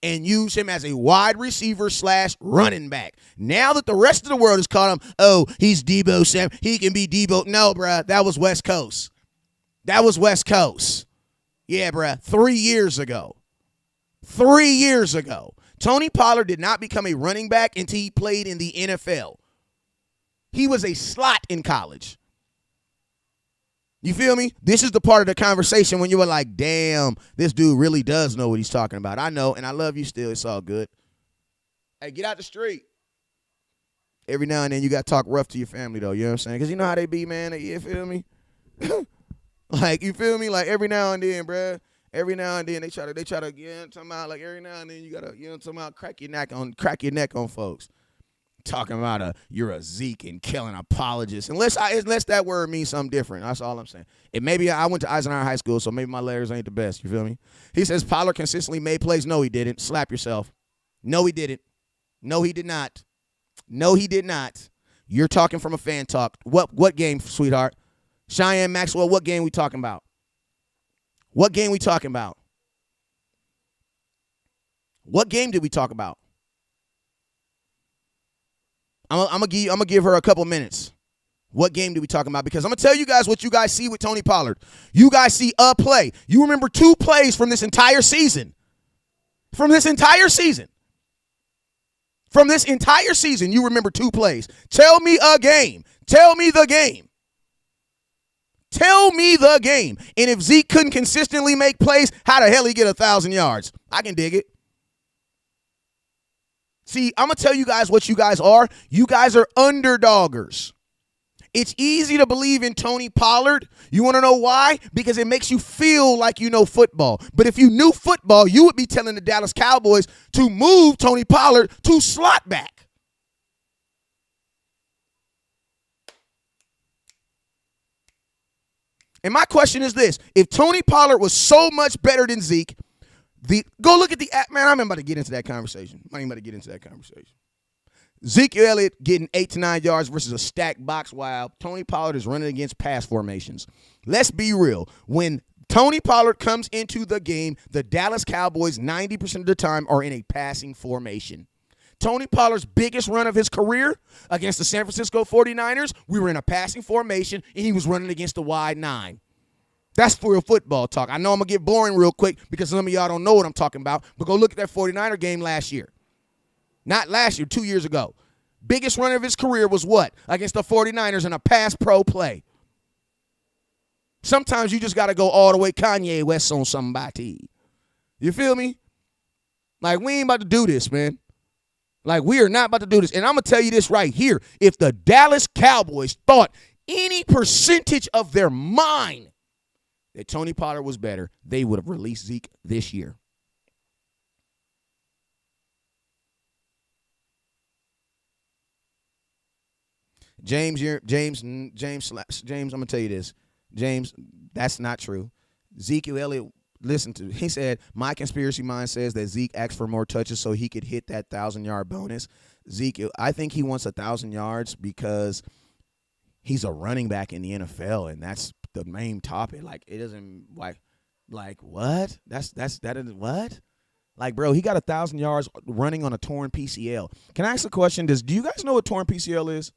and use him as a wide receiver / running back. Now that the rest of the world has called him, oh, he's Deebo Sam, he can be Deebo. No, bruh, that was West Coast. That was West Coast. Yeah, bruh, 3 years ago. 3 years ago. Tony Pollard did not become a running back until he played in the NFL. He was a slot in college. You feel me? This is the part of the conversation when you were like, damn, this dude really does know what he's talking about. I know, and I love you still. It's all good. Hey, get out the street. Every now and then you got to talk rough to your family, though. You know what I'm saying? Because you know how they be, man. You feel me? Like, you feel me? Like, every now and then, bruh. Every now and then they try to, talking about, like, every now and then you got to, talking about crack your neck on folks. Talking about you're a Zeke and Kellen apologist. Unless that word means something different. That's all I'm saying. And maybe I went to Eisenhower High School, so maybe my letters ain't the best. You feel me? He says Pollard consistently made plays. No, he didn't. Slap yourself. No, he didn't. No, he did not. No, he did not. You're talking from a fan talk. What game, sweetheart? Cheyenne Maxwell, what game we talking about? What game we talking about? What game did we talk about? I'm gonna give her a couple minutes. What game do we talking about? Because I'm gonna tell you guys what you guys see with Tony Pollard. You guys see a play. You remember 2 plays from this entire season. From this entire season, you remember 2 plays. Tell me a game. Tell me the game. Tell me the game. And if Zeke couldn't consistently make plays, how the hell he get 1,000 yards? I can dig it. See, I'm going to tell you guys what you guys are. You guys are underdoggers. It's easy to believe in Tony Pollard. You want to know why? Because it makes you feel like you know football. But if you knew football, you would be telling the Dallas Cowboys to move Tony Pollard to slot back. And my question is this. If Tony Pollard was so much better than Zeke, go look at the – man, I'm about to get into that conversation. Ezekiel Elliott getting 8 to 9 yards versus a stacked box while Tony Pollard is running against pass formations. Let's be real. When Tony Pollard comes into the game, the Dallas Cowboys 90% of the time are in a passing formation. Tony Pollard's biggest run of his career against the San Francisco 49ers, we were in a passing formation, and he was running against the wide 9. That's for real football talk. I know I'm going to get boring real quick because some of y'all don't know what I'm talking about, but go look at that 49er game last year. Not last year, 2 years ago. Biggest run of his career was what? Against the 49ers in a pass pro play. Sometimes you just got to go all the way Kanye West on somebody. You feel me? Like, we ain't about to do this, man. Like, we are not about to do this. And I'm going to tell you this right here. If the Dallas Cowboys thought any percentage of their mind that Tony Pollard was better, they would have released Zeke this year. James, I'm gonna tell you this. James, that's not true. Ezekiel Elliott, he said, my conspiracy mind says that Zeke asked for more touches so he could hit that 1,000-yard bonus. Ezekiel, I think he wants 1,000 yards because he's a running back in the NFL, and that's the main topic. Like, it doesn't like what? That is what? Like, bro, he got 1,000 yards running on a torn PCL. Can I ask a question? Do you guys know what torn PCL is?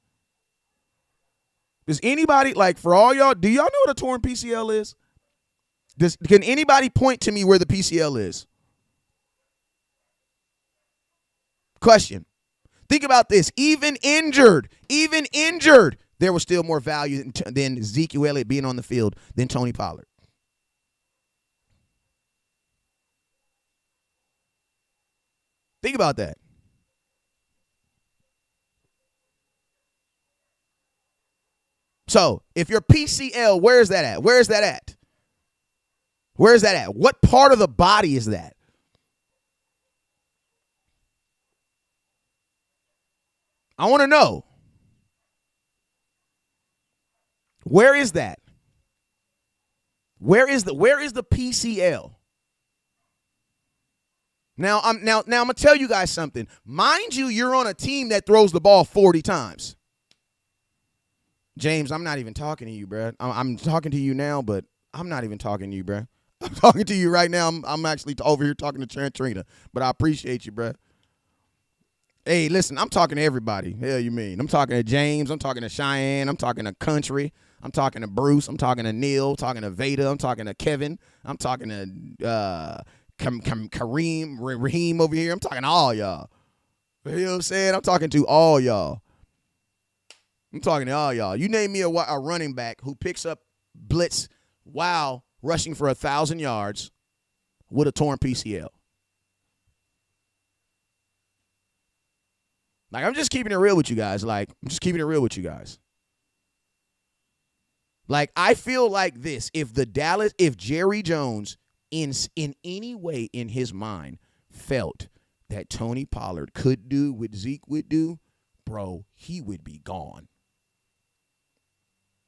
Does anybody, like, for all y'all, do y'all know what a torn PCL is? Can anybody point to me where the PCL is? Question. Think about this. Even injured, there was still more value than Ezekiel Elliott being on the field than Tony Pollard. Think about that. So, if your PCL, where is that at? Where is that at? Where is that at? What part of the body is that? I want to know. Where is that? Where is the PCL? Now I'm gonna tell you guys something. Mind you, you're on a team that throws the ball 40 times. James, I'm not even talking to you, bro. I'm talking to you now, but I'm not even talking to you, bro. I'm talking to you right now. I'm actually over here talking to Trina, but I appreciate you, bro. Hey, listen, I'm talking to everybody. Hell, you mean? I'm talking to James. I'm talking to Cheyenne. I'm talking to Country. I'm talking to Bruce. I'm talking to Neil. I'm talking to Veda. I'm talking to Kevin. I'm talking to Kareem, Raheem over here. I'm talking to all y'all. You know what I'm saying? I'm talking to all y'all. You name me a running back who picks up blitz while rushing for 1,000 yards with a torn PCL. Like, I'm just keeping it real with you guys. Like, I feel like this. If Jerry Jones in any way in his mind felt that Tony Pollard could do what Zeke would do, bro, he would be gone.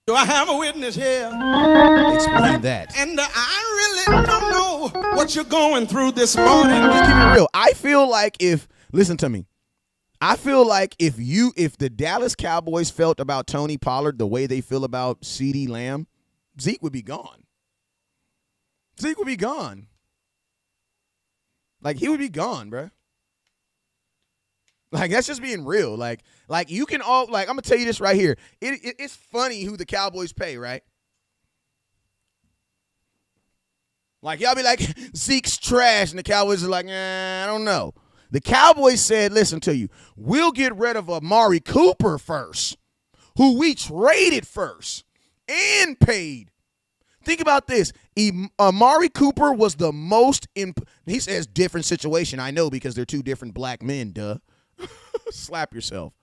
Do I have a witness here? Explain that. And I really don't know what you're going through this morning. Just keep it real. I feel like listen to me. I feel like if the Dallas Cowboys felt about Tony Pollard the way they feel about CeeDee Lamb, Zeke would be gone. Like, he would be gone, bro. Like, that's just being real. Like you can all, like, I'm going to tell you this right here. It's funny who the Cowboys pay, right? Like, y'all be like, Zeke's trash, and the Cowboys are like, I don't know. The Cowboys said, listen to you, we'll get rid of Amari Cooper first, who we traded first and paid. Think about this. Amari Cooper was the most, he says different situation. I know, because they're two different black men, duh. Slap yourself.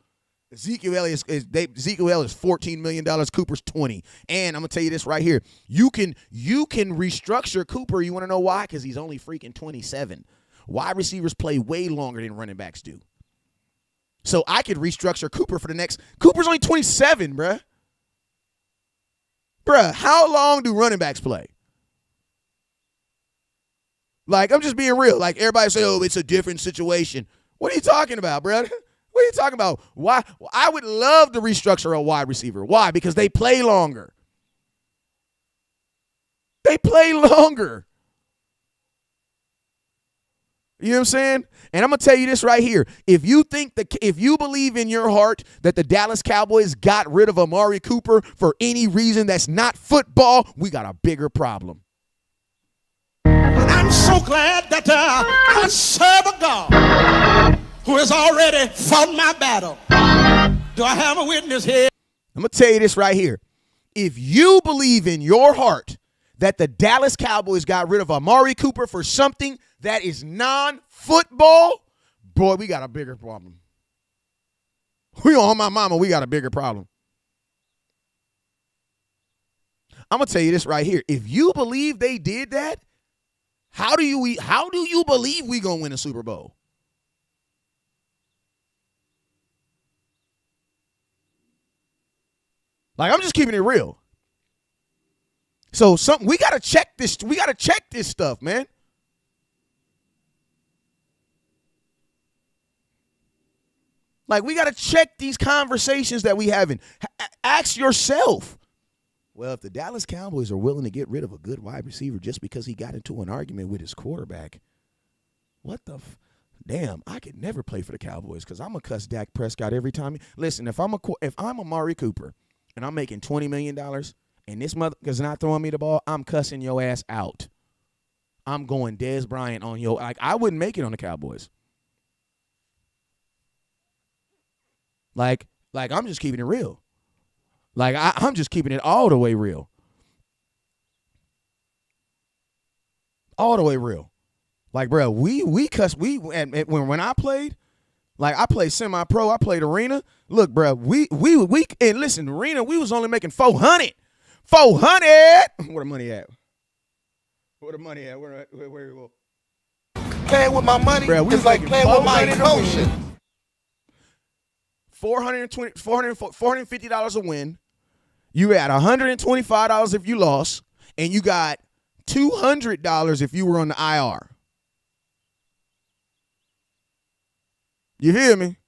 Ezekiel Elliott is $14 million. Cooper's 20. And I'm gonna tell you this right here. You can restructure Cooper. You want to know why? Because he's only freaking 27. Wide receivers play way longer than running backs do. So I could restructure Cooper for the next. Cooper's only 27, bruh. Bruh, how long do running backs play? Like, I'm just being real. Like, everybody say, oh, it's a different situation. What are you talking about, bruh? What are you talking about? Why? I would love to restructure a wide receiver. Why? Because they play longer. They play longer. You know what I'm saying? And I'm going to tell you this right here. If you believe in your heart that the Dallas Cowboys got rid of Amari Cooper for any reason that's not football, we got a bigger problem. I'm so glad that I serve a God who has already fought my battle. Do I have a witness here? I'm going to tell you this right here. If you believe in your heart that the Dallas Cowboys got rid of Amari Cooper for something that is non-football, boy, we got a bigger problem. We on my mama, we got a bigger problem. I'm going to tell you this right here. If you believe they did that, how do you believe we going to win a Super Bowl? Like, I'm just keeping it real. So we got to check this. We got to check this stuff, man. Like, we got to check these conversations that we having. Ask yourself, well, if the Dallas Cowboys are willing to get rid of a good wide receiver just because he got into an argument with his quarterback, what the damn, I could never play for the Cowboys because I'm going to cuss Dak Prescott every time. Listen, if I'm Amari Cooper and I'm making $20 million and this motherfucker's not throwing me the ball, I'm cussing your ass out. I'm going Dez Bryant on your, like, I wouldn't make it on the Cowboys. Like I'm just keeping it real. Like, I'm just keeping it all the way real. All the way real. Like, bro, and when I played, like, I played semi-pro, I played arena. Look, bro, we and listen, arena, we was only making 400. 400. Where the money at? Where the money at? Where Playing with my money bro, is like playing with my emotions. $450 a win. You had $125 if you lost, and you got $200 if you were on the IR. You hear me?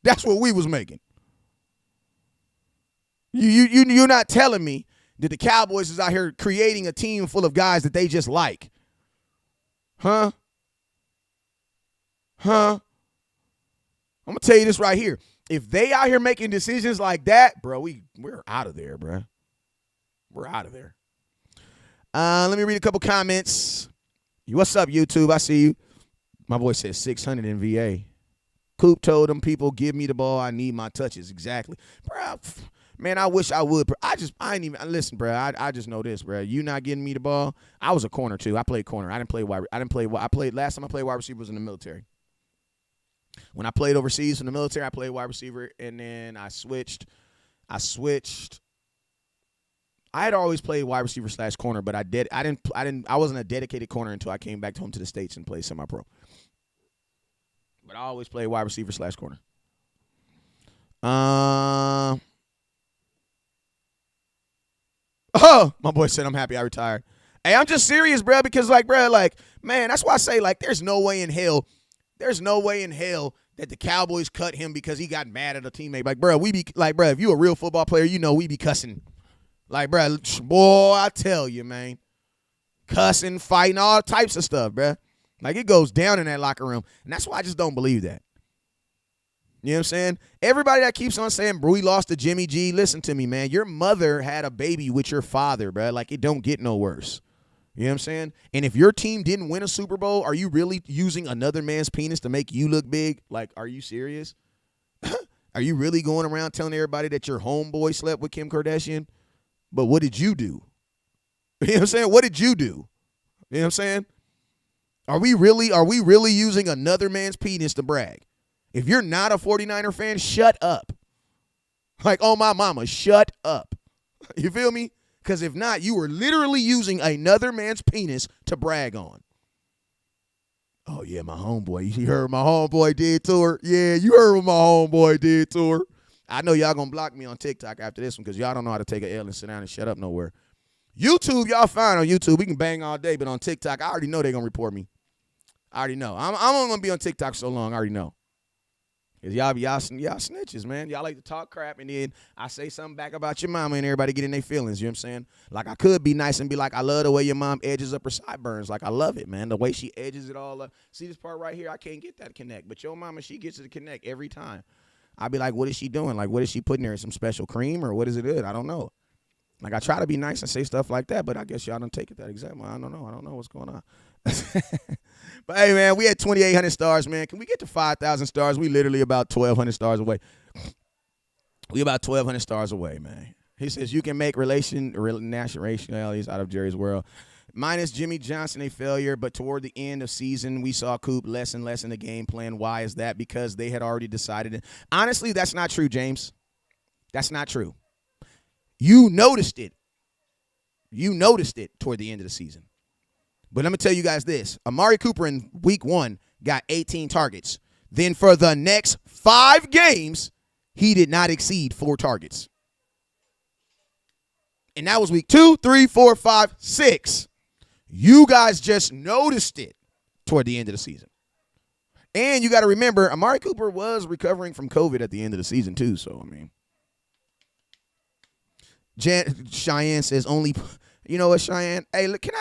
That's what we was making. You're not telling me that the Cowboys is out here creating a team full of guys that they just like. Huh? I'm going to tell you this right here. If they out here making decisions like that, bro, we're out of there, bro. We're out of there. Let me read a couple comments. What's up, YouTube? I see you. My boy says 600 in VA. Coop told them people, give me the ball. I need my touches. Exactly. Bro, man, I wish I would. I ain't even, listen, bro, I just know this, bro. You not getting me the ball. I was a corner, too. I played corner. Last time I played wide receiver was in the military. When I played overseas in the military, I played wide receiver, and then I switched. I had always played wide receiver / corner, but I wasn't a dedicated corner until I came back home to the States and played semi-pro. But I always played wide receiver / corner. Oh, my boy said I'm happy I retired. Hey, I'm just serious, bro, because man, that's why I say, there's no way in hell that the Cowboys cut him because he got mad at a teammate. If you a real football player, you know we be cussing. Boy, I tell you, man. Cussing, fighting, all types of stuff, bro. Like, it goes down in that locker room. And that's why I just don't believe that. You know what I'm saying? Everybody that keeps on saying, bro, we lost to Jimmy G, listen to me, man. Your mother had a baby with your father, bro. Like, it don't get no worse. You know what I'm saying? And if your team didn't win a Super Bowl, are you really using another man's penis to make you look big? Like, are you serious? Are you really going around telling everybody that your homeboy slept with Kim Kardashian? But what did you do? You know what I'm saying? What did you do? You know what I'm saying? Are we really using another man's penis to brag? If you're not a 49er fan, shut up. Like, oh, my mama, shut up. You feel me? Because if not, you are literally using another man's penis to brag on. Oh, yeah, my homeboy. You heard what my homeboy did to her? Yeah, you heard what my homeboy did to her. I know y'all going to block me on TikTok after this one because y'all don't know how to take an L and sit down and shut up nowhere. YouTube, y'all fine on YouTube. We can bang all day, but on TikTok, I already know they're going to report me. I already know. I'm only going to be on TikTok so long. I already know. Because y'all snitches, man. Y'all like to talk crap, and then I say something back about your mama, and everybody get in their feelings. You know what I'm saying? Like, I could be nice and be like, I love the way your mom edges up her sideburns. Like, I love it, man. The way she edges it all up. See this part right here? I can't get that connect. But your mama, she gets it to connect every time. I'd be like, what is she doing? Like, what is she putting there? Some special cream, or what is it? I don't know. Like, I try to be nice and say stuff like that, but I guess y'all don't take it that example. I don't know what's going on. But, hey, man, we had 2,800 stars, man. Can we get to 5,000 stars? We literally about 1,200 stars away. We about 1,200 stars away, man. He says, you can make nationalities out of Jerry's world. Minus Jimmy Johnson, a failure, but toward the end of season, we saw Coop less and less in the game plan. Why is that? Because they had already decided it. Honestly, that's not true, James. That's not true. You noticed it. You noticed it toward the end of the season. But let me tell you guys this. Amari Cooper in week 1 got 18 targets. Then for the next 5 games, he did not exceed 4 targets. And that was week 2, 3, 4, 5, 6. You guys just noticed it toward the end of the season. And you got to remember, Amari Cooper was recovering from COVID at the end of the season too. So, I mean. Cheyenne says only... You know what, Cheyenne? Hey, look, can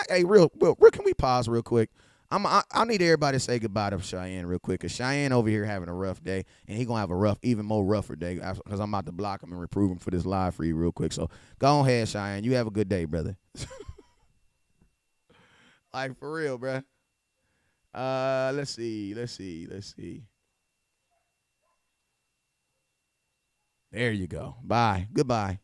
we pause real quick? I need everybody to say goodbye to Cheyenne real quick, because Cheyenne over here having a rough day, and he going to have a even more rougher day, because I'm about to block him and reprove him for this live for you real quick. So go ahead, Cheyenne. You have a good day, brother. Like, for real, bruh. Let's see. There you go. Bye. Goodbye.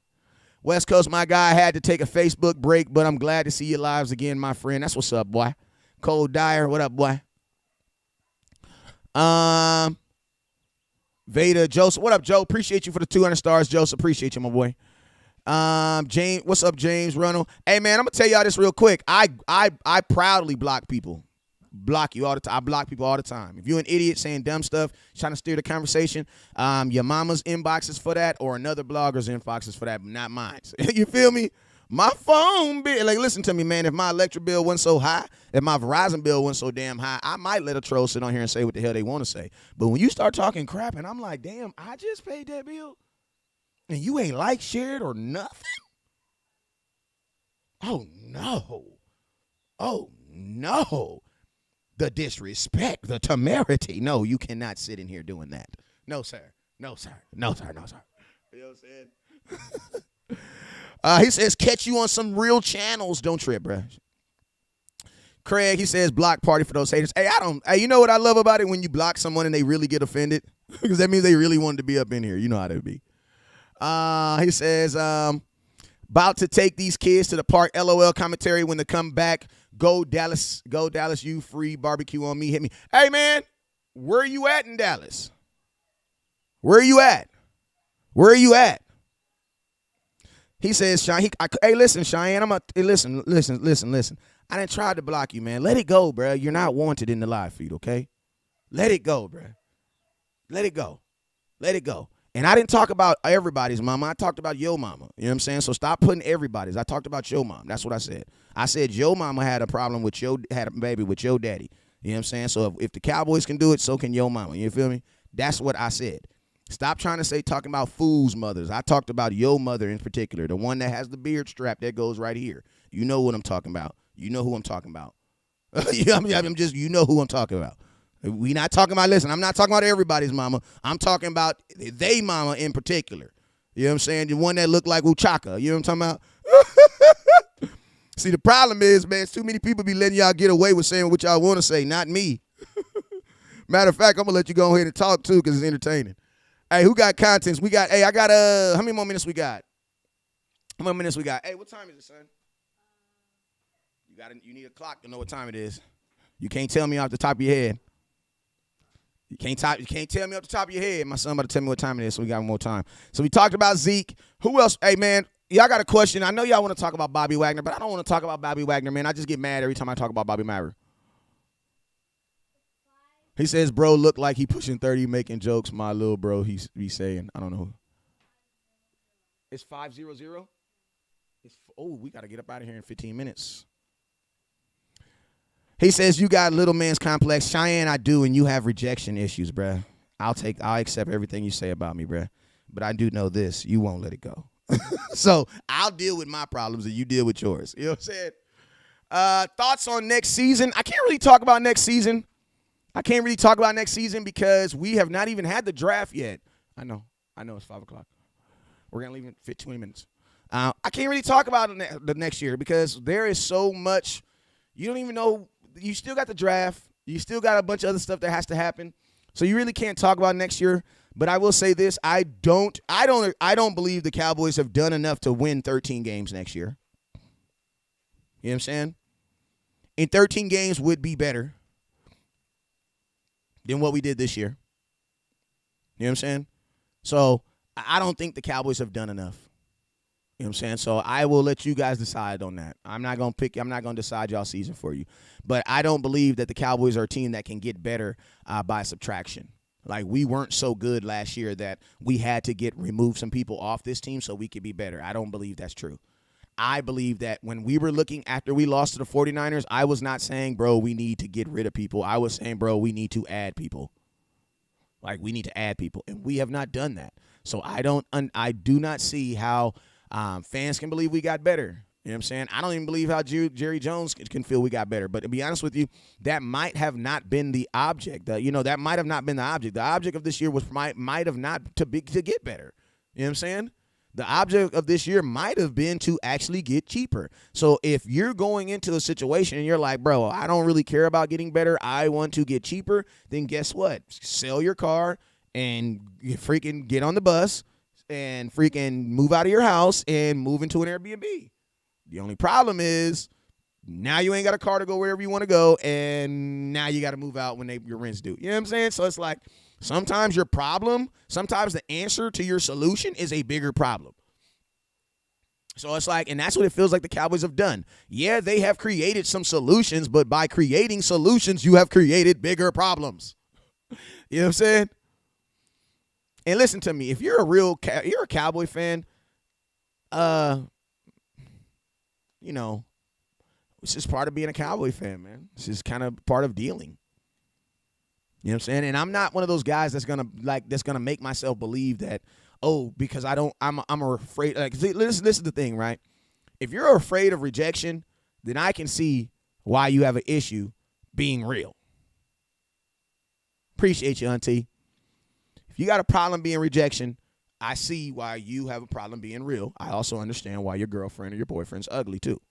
West Coast, my guy, had to take a Facebook break, but I'm glad to see you lives again, my friend. That's what's up, boy. Cole Dyer, what up, boy? Veda, Joseph, what up, Joe? Appreciate you for the 200 stars, Joseph. Appreciate you, my boy. James, what's up, James Runnell? Hey, man, I'm gonna tell y'all this real quick. I proudly block people. Block you all the time. I block people all the time. If you're an idiot saying dumb stuff, trying to steer the conversation, your mama's inbox is for that, or another blogger's inbox is for that, but not mine. You feel me? My phone bill, like, listen to me, man. If my electric bill wasn't so high, if my Verizon bill wasn't so damn high, I might let a troll sit on here and say what the hell they want to say. But when you start talking crap, and I'm like, damn, I just paid that bill, and you ain't like, shared, or nothing? Oh, no. The disrespect, the temerity. No, you cannot sit in here doing that. No, sir. No, sir. You know what I'm saying? He says, catch you on some real channels. Don't trip, bro. Craig, he says, block party for those haters. Hey, you know what I love about it? When you block someone and they really get offended? Because that means they really wanted to be up in here. You know how that be. He says, about to take these kids to the park. LOL commentary when they come back. Go Dallas, you free barbecue on me. Hit me. Hey, man, where are you at in Dallas? Where are you at? He says, hey, listen, Cheyenne, listen. I done tried to block you, man. Let it go, bro. You're not wanted in the live feed, okay? Let it go, bro. Let it go. And I didn't talk about everybody's mama. I talked about your mama. You know what I'm saying? So stop putting everybody's. I talked about your mom. That's what I said. I said your mama had a problem with had a baby with your daddy. You know what I'm saying? So if the Cowboys can do it, so can your mama. You feel me? That's what I said. Stop trying to say talking about fools' mothers. I talked about your mother in particular, the one that has the beard strap that goes right here. You know what I'm talking about. You know who I'm talking about. I'm just, you know who I'm talking about. We not talking about, listen, I'm not talking about everybody's mama. I'm talking about they mama in particular. You know what I'm saying? The one that looked like Uchaka. You know what I'm talking about? See, the problem is, man, too many people be letting y'all get away with saying what y'all want to say, not me. Matter of fact, I'm going to let you go ahead and talk, too, because it's entertaining. Hey, who got contents? We got, I got, how many more minutes we got? How many minutes we got? Hey, what time is it, son? You need a clock to know what time it is. You can't tell me off the top of your head. You can't tell me off the top of your head. My son about to tell me what time it is, so we got more time. So we talked about Zeke. Who else? Hey, man, y'all got a question. I know y'all want to talk about Bobby Wagner, but I don't want to talk about Bobby Wagner, man. I just get mad every time I talk about Bobby Wagner. He says, bro, look like he pushing 30, making jokes. My little bro, he's saying. I don't know. It's 5-0-0? We got to get up out of here in 15 minutes. He says, you got little man's complex. Cheyenne, I do, and you have rejection issues, bruh. I'll accept everything you say about me, bruh. But I do know this. You won't let it go. So I'll deal with my problems and you deal with yours. You know what I'm saying? Thoughts on next season? I can't really talk about next season. Because we have not even had the draft yet. I know it's 5 o'clock. We're going to leave in 20 minutes. I can't really talk about the next year because there is so much. You don't even know. You still got the draft. You still got a bunch of other stuff that has to happen. So you really can't talk about next year. But I will say this. I don't believe the Cowboys have done enough to win 13 games next year. You know what I'm saying? And 13 games would be better than what we did this year. You know what I'm saying? So I don't think the Cowboys have done enough. You know what I'm saying? So I will let you guys decide on that. I'm not going to decide y'all season for you. But I don't believe that the Cowboys are a team that can get better by subtraction. Like, we weren't so good last year that we had to remove some people off this team so we could be better. I don't believe that's true. I believe that when we were looking after we lost to the 49ers, I was not saying, bro, we need to get rid of people. I was saying, bro, we need to add people. Like, we need to add people. And we have not done that. So I do not see how fans can believe we got better. You know what I'm saying? I don't even believe how Jerry Jones can feel we got better. But to be honest with you, that might have not been the object. That might have not been the object. The object of this year might have not to get better. You know what I'm saying? The object of this year might have been to actually get cheaper. So if you're going into a situation and you're like, bro, I don't really care about getting better, I want to get cheaper, then guess what? Sell your car and freaking get on the bus and freaking move out of your house and move into an Airbnb. The only problem is now you ain't got a car to go wherever you want to go, and now you got to move out when your rent's due. You know what I'm saying? So it's like sometimes the answer to your solution is a bigger problem. So it's like, and that's what it feels like the Cowboys have done. Yeah, they have created some solutions, but by creating solutions, you have created bigger problems. You know what I'm saying? And listen to me, if you're you're a Cowboy fan, it's just part of being a Cowboy fan, man. It's just kind of part of dealing. You know what I'm saying? And I'm not one of those guys that's gonna make myself believe that, because I'm afraid. Like, this is the thing, right? If you're afraid of rejection, then I can see why you have an issue being real. Appreciate you, Auntie. If you got a problem being rejection, I see why you have a problem being real. I also understand why your girlfriend or your boyfriend's ugly too.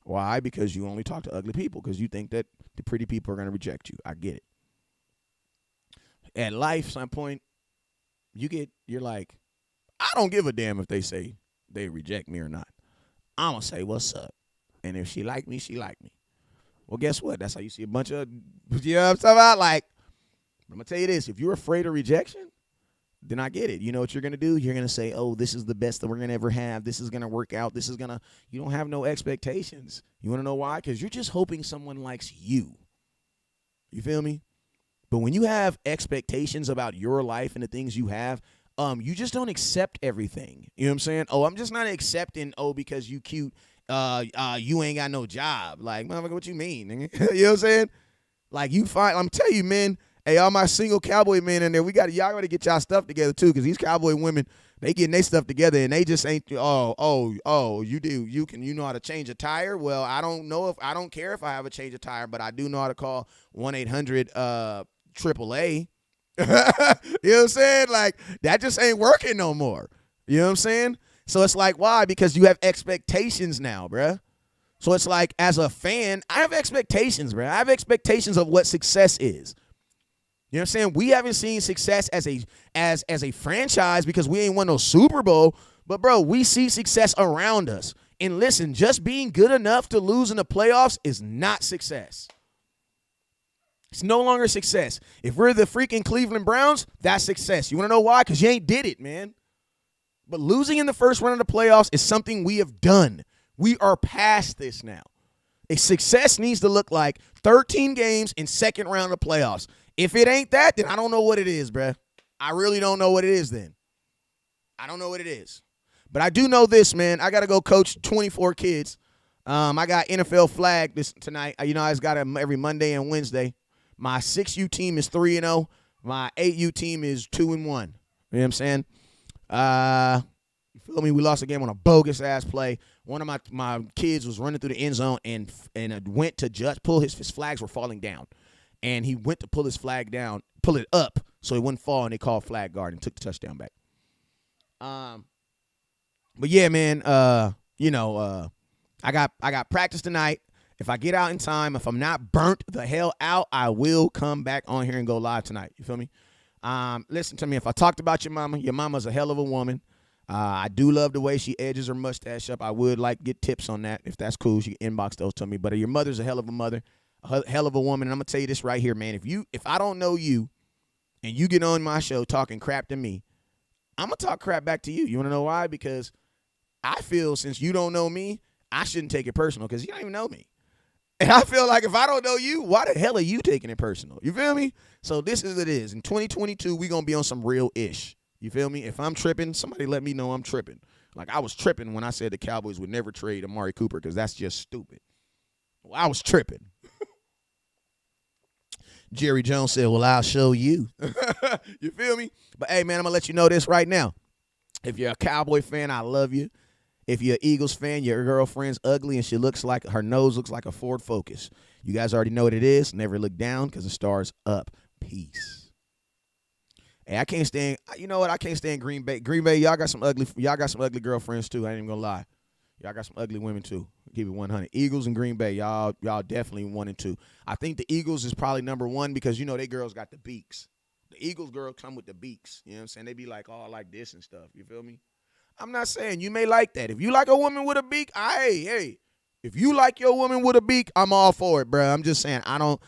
Why? Because you only talk to ugly people because you think that the pretty people are going to reject you. I get it. At life, some point, you're like, I don't give a damn if they say they reject me or not. I'm going to say, what's up? And if she like me, she like me. Well, guess what? That's how you see a bunch of, you know what I'm talking about? Like, I'm going to tell you this. If you're afraid of rejection, then I get it. You know what you're going to do? You're going to say, this is the best that we're going to ever have. This is going to work out. You don't have no expectations. You want to know why? Because you're just hoping someone likes you. You feel me? But when you have expectations about your life and the things you have, you just don't accept everything. You know what I'm saying? I'm just not accepting, because you cute, you ain't got no job. Like, motherfucker, what you mean? Nigga? You know what I'm saying? Like, I'm telling you, man, hey, all my single Cowboy men in there, y'all got to get y'all stuff together too, because these Cowboy women, They getting their stuff together and they just ain't you know how to change a tire? Well, I don't care if I have a change of tire, but I do know how to call 1-800 AAA. You know what I'm saying? Like, that just ain't working no more. You know what I'm saying? So it's like, why? Because you have expectations now, bruh. So it's like, as a fan, I have expectations, bruh. I have expectations of what success is. You know what I'm saying? We haven't seen success as a franchise because we ain't won no Super Bowl. But, bro, we see success around us. And listen, just being good enough to lose in the playoffs is not success. It's no longer success. If we're the freaking Cleveland Browns, that's success. You want to know why? Because you ain't did it, man. But losing in the first round of the playoffs is something we have done. We are past this now. A success needs to look like 13 games in second round of playoffs. If it ain't that, then I don't know what it is, bruh. I really don't know what it is then. I don't know what it is. But I do know this, man. I got to go coach 24 kids. I got NFL flag tonight. You know, I just got them every Monday and Wednesday. My 6U team is 3-0. My 8U team is 2-1. You know what I'm saying? You feel me? We lost a game on a bogus-ass play. One of my kids was running through the end zone and went to just pull his flags were falling down. And he went to pull his flag down, pull it up so it wouldn't fall, and they called flag guard and took the touchdown back. But yeah, man, I got practice tonight. If I get out in time, if I'm not burnt the hell out, I will come back on here and go live tonight. You feel me? Listen to me. If I talked about your mama's a hell of a woman. I do love the way she edges her mustache up. I would like to get tips on that. If that's cool, she can inbox those to me. But your mother's a hell of a mother. A hell of a woman, and I'm gonna tell you this right here, man. If I don't know you, and you get on my show talking crap to me, I'm gonna talk crap back to you. You wanna know why? Because I feel since you don't know me, I shouldn't take it personal because you don't even know me. And I feel like if I don't know you, why the hell are you taking it personal? You feel me? So this is what it is. In 2022, we gonna be on some real ish. You feel me? If I'm tripping, somebody let me know I'm tripping. Like I was tripping when I said the Cowboys would never trade Amari Cooper because that's just stupid. Well, I was tripping. Jerry Jones said, well, I'll show you. You feel me? But, hey, man, I'm going to let you know this right now. If you're a Cowboy fan, I love you. If you're an Eagles fan, your girlfriend's ugly and her nose looks like a Ford Focus. You guys already know what it is. Never look down because the star's up. Peace. Hey, I can't stand, you know what? I can't stand Green Bay. Green Bay, y'all got some ugly girlfriends too. I ain't even going to lie. Y'all got some ugly women too. Keep it 100. Eagles and Green Bay, y'all definitely 1 and 2. I think the Eagles is probably number 1 because, you know, they girls got the beaks. The Eagles girls come with the beaks. You know what I'm saying? They be like, oh, like this and stuff. You feel me? I'm not saying you may like that. If you like a woman with a beak, hey, if you like your woman with a beak, I'm all for it, bro. I'm just saying I don't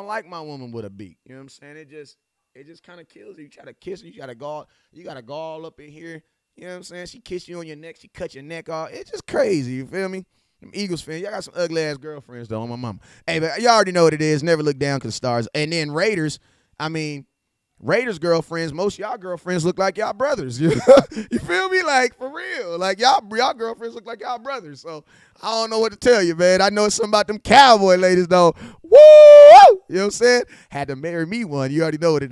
like my woman with a beak. You know what I'm saying? It just kind of kills you. You try to kiss her, you got to gall up in here. You know what I'm saying? She kiss you on your neck. She cut your neck off. It's just crazy. You feel me? Them Eagles fans, y'all got some ugly-ass girlfriends, though, on my mama. Hey, but y'all already know what it is. Never look down because stars. And then Raiders girlfriends, most of y'all girlfriends look like y'all brothers. You feel me? Like, for real. Like, y'all girlfriends look like y'all brothers. So, I don't know what to tell you, man. I know it's something about them Cowboy ladies, though. Woo! You know what I'm saying? Had to marry me one. You already know what it is.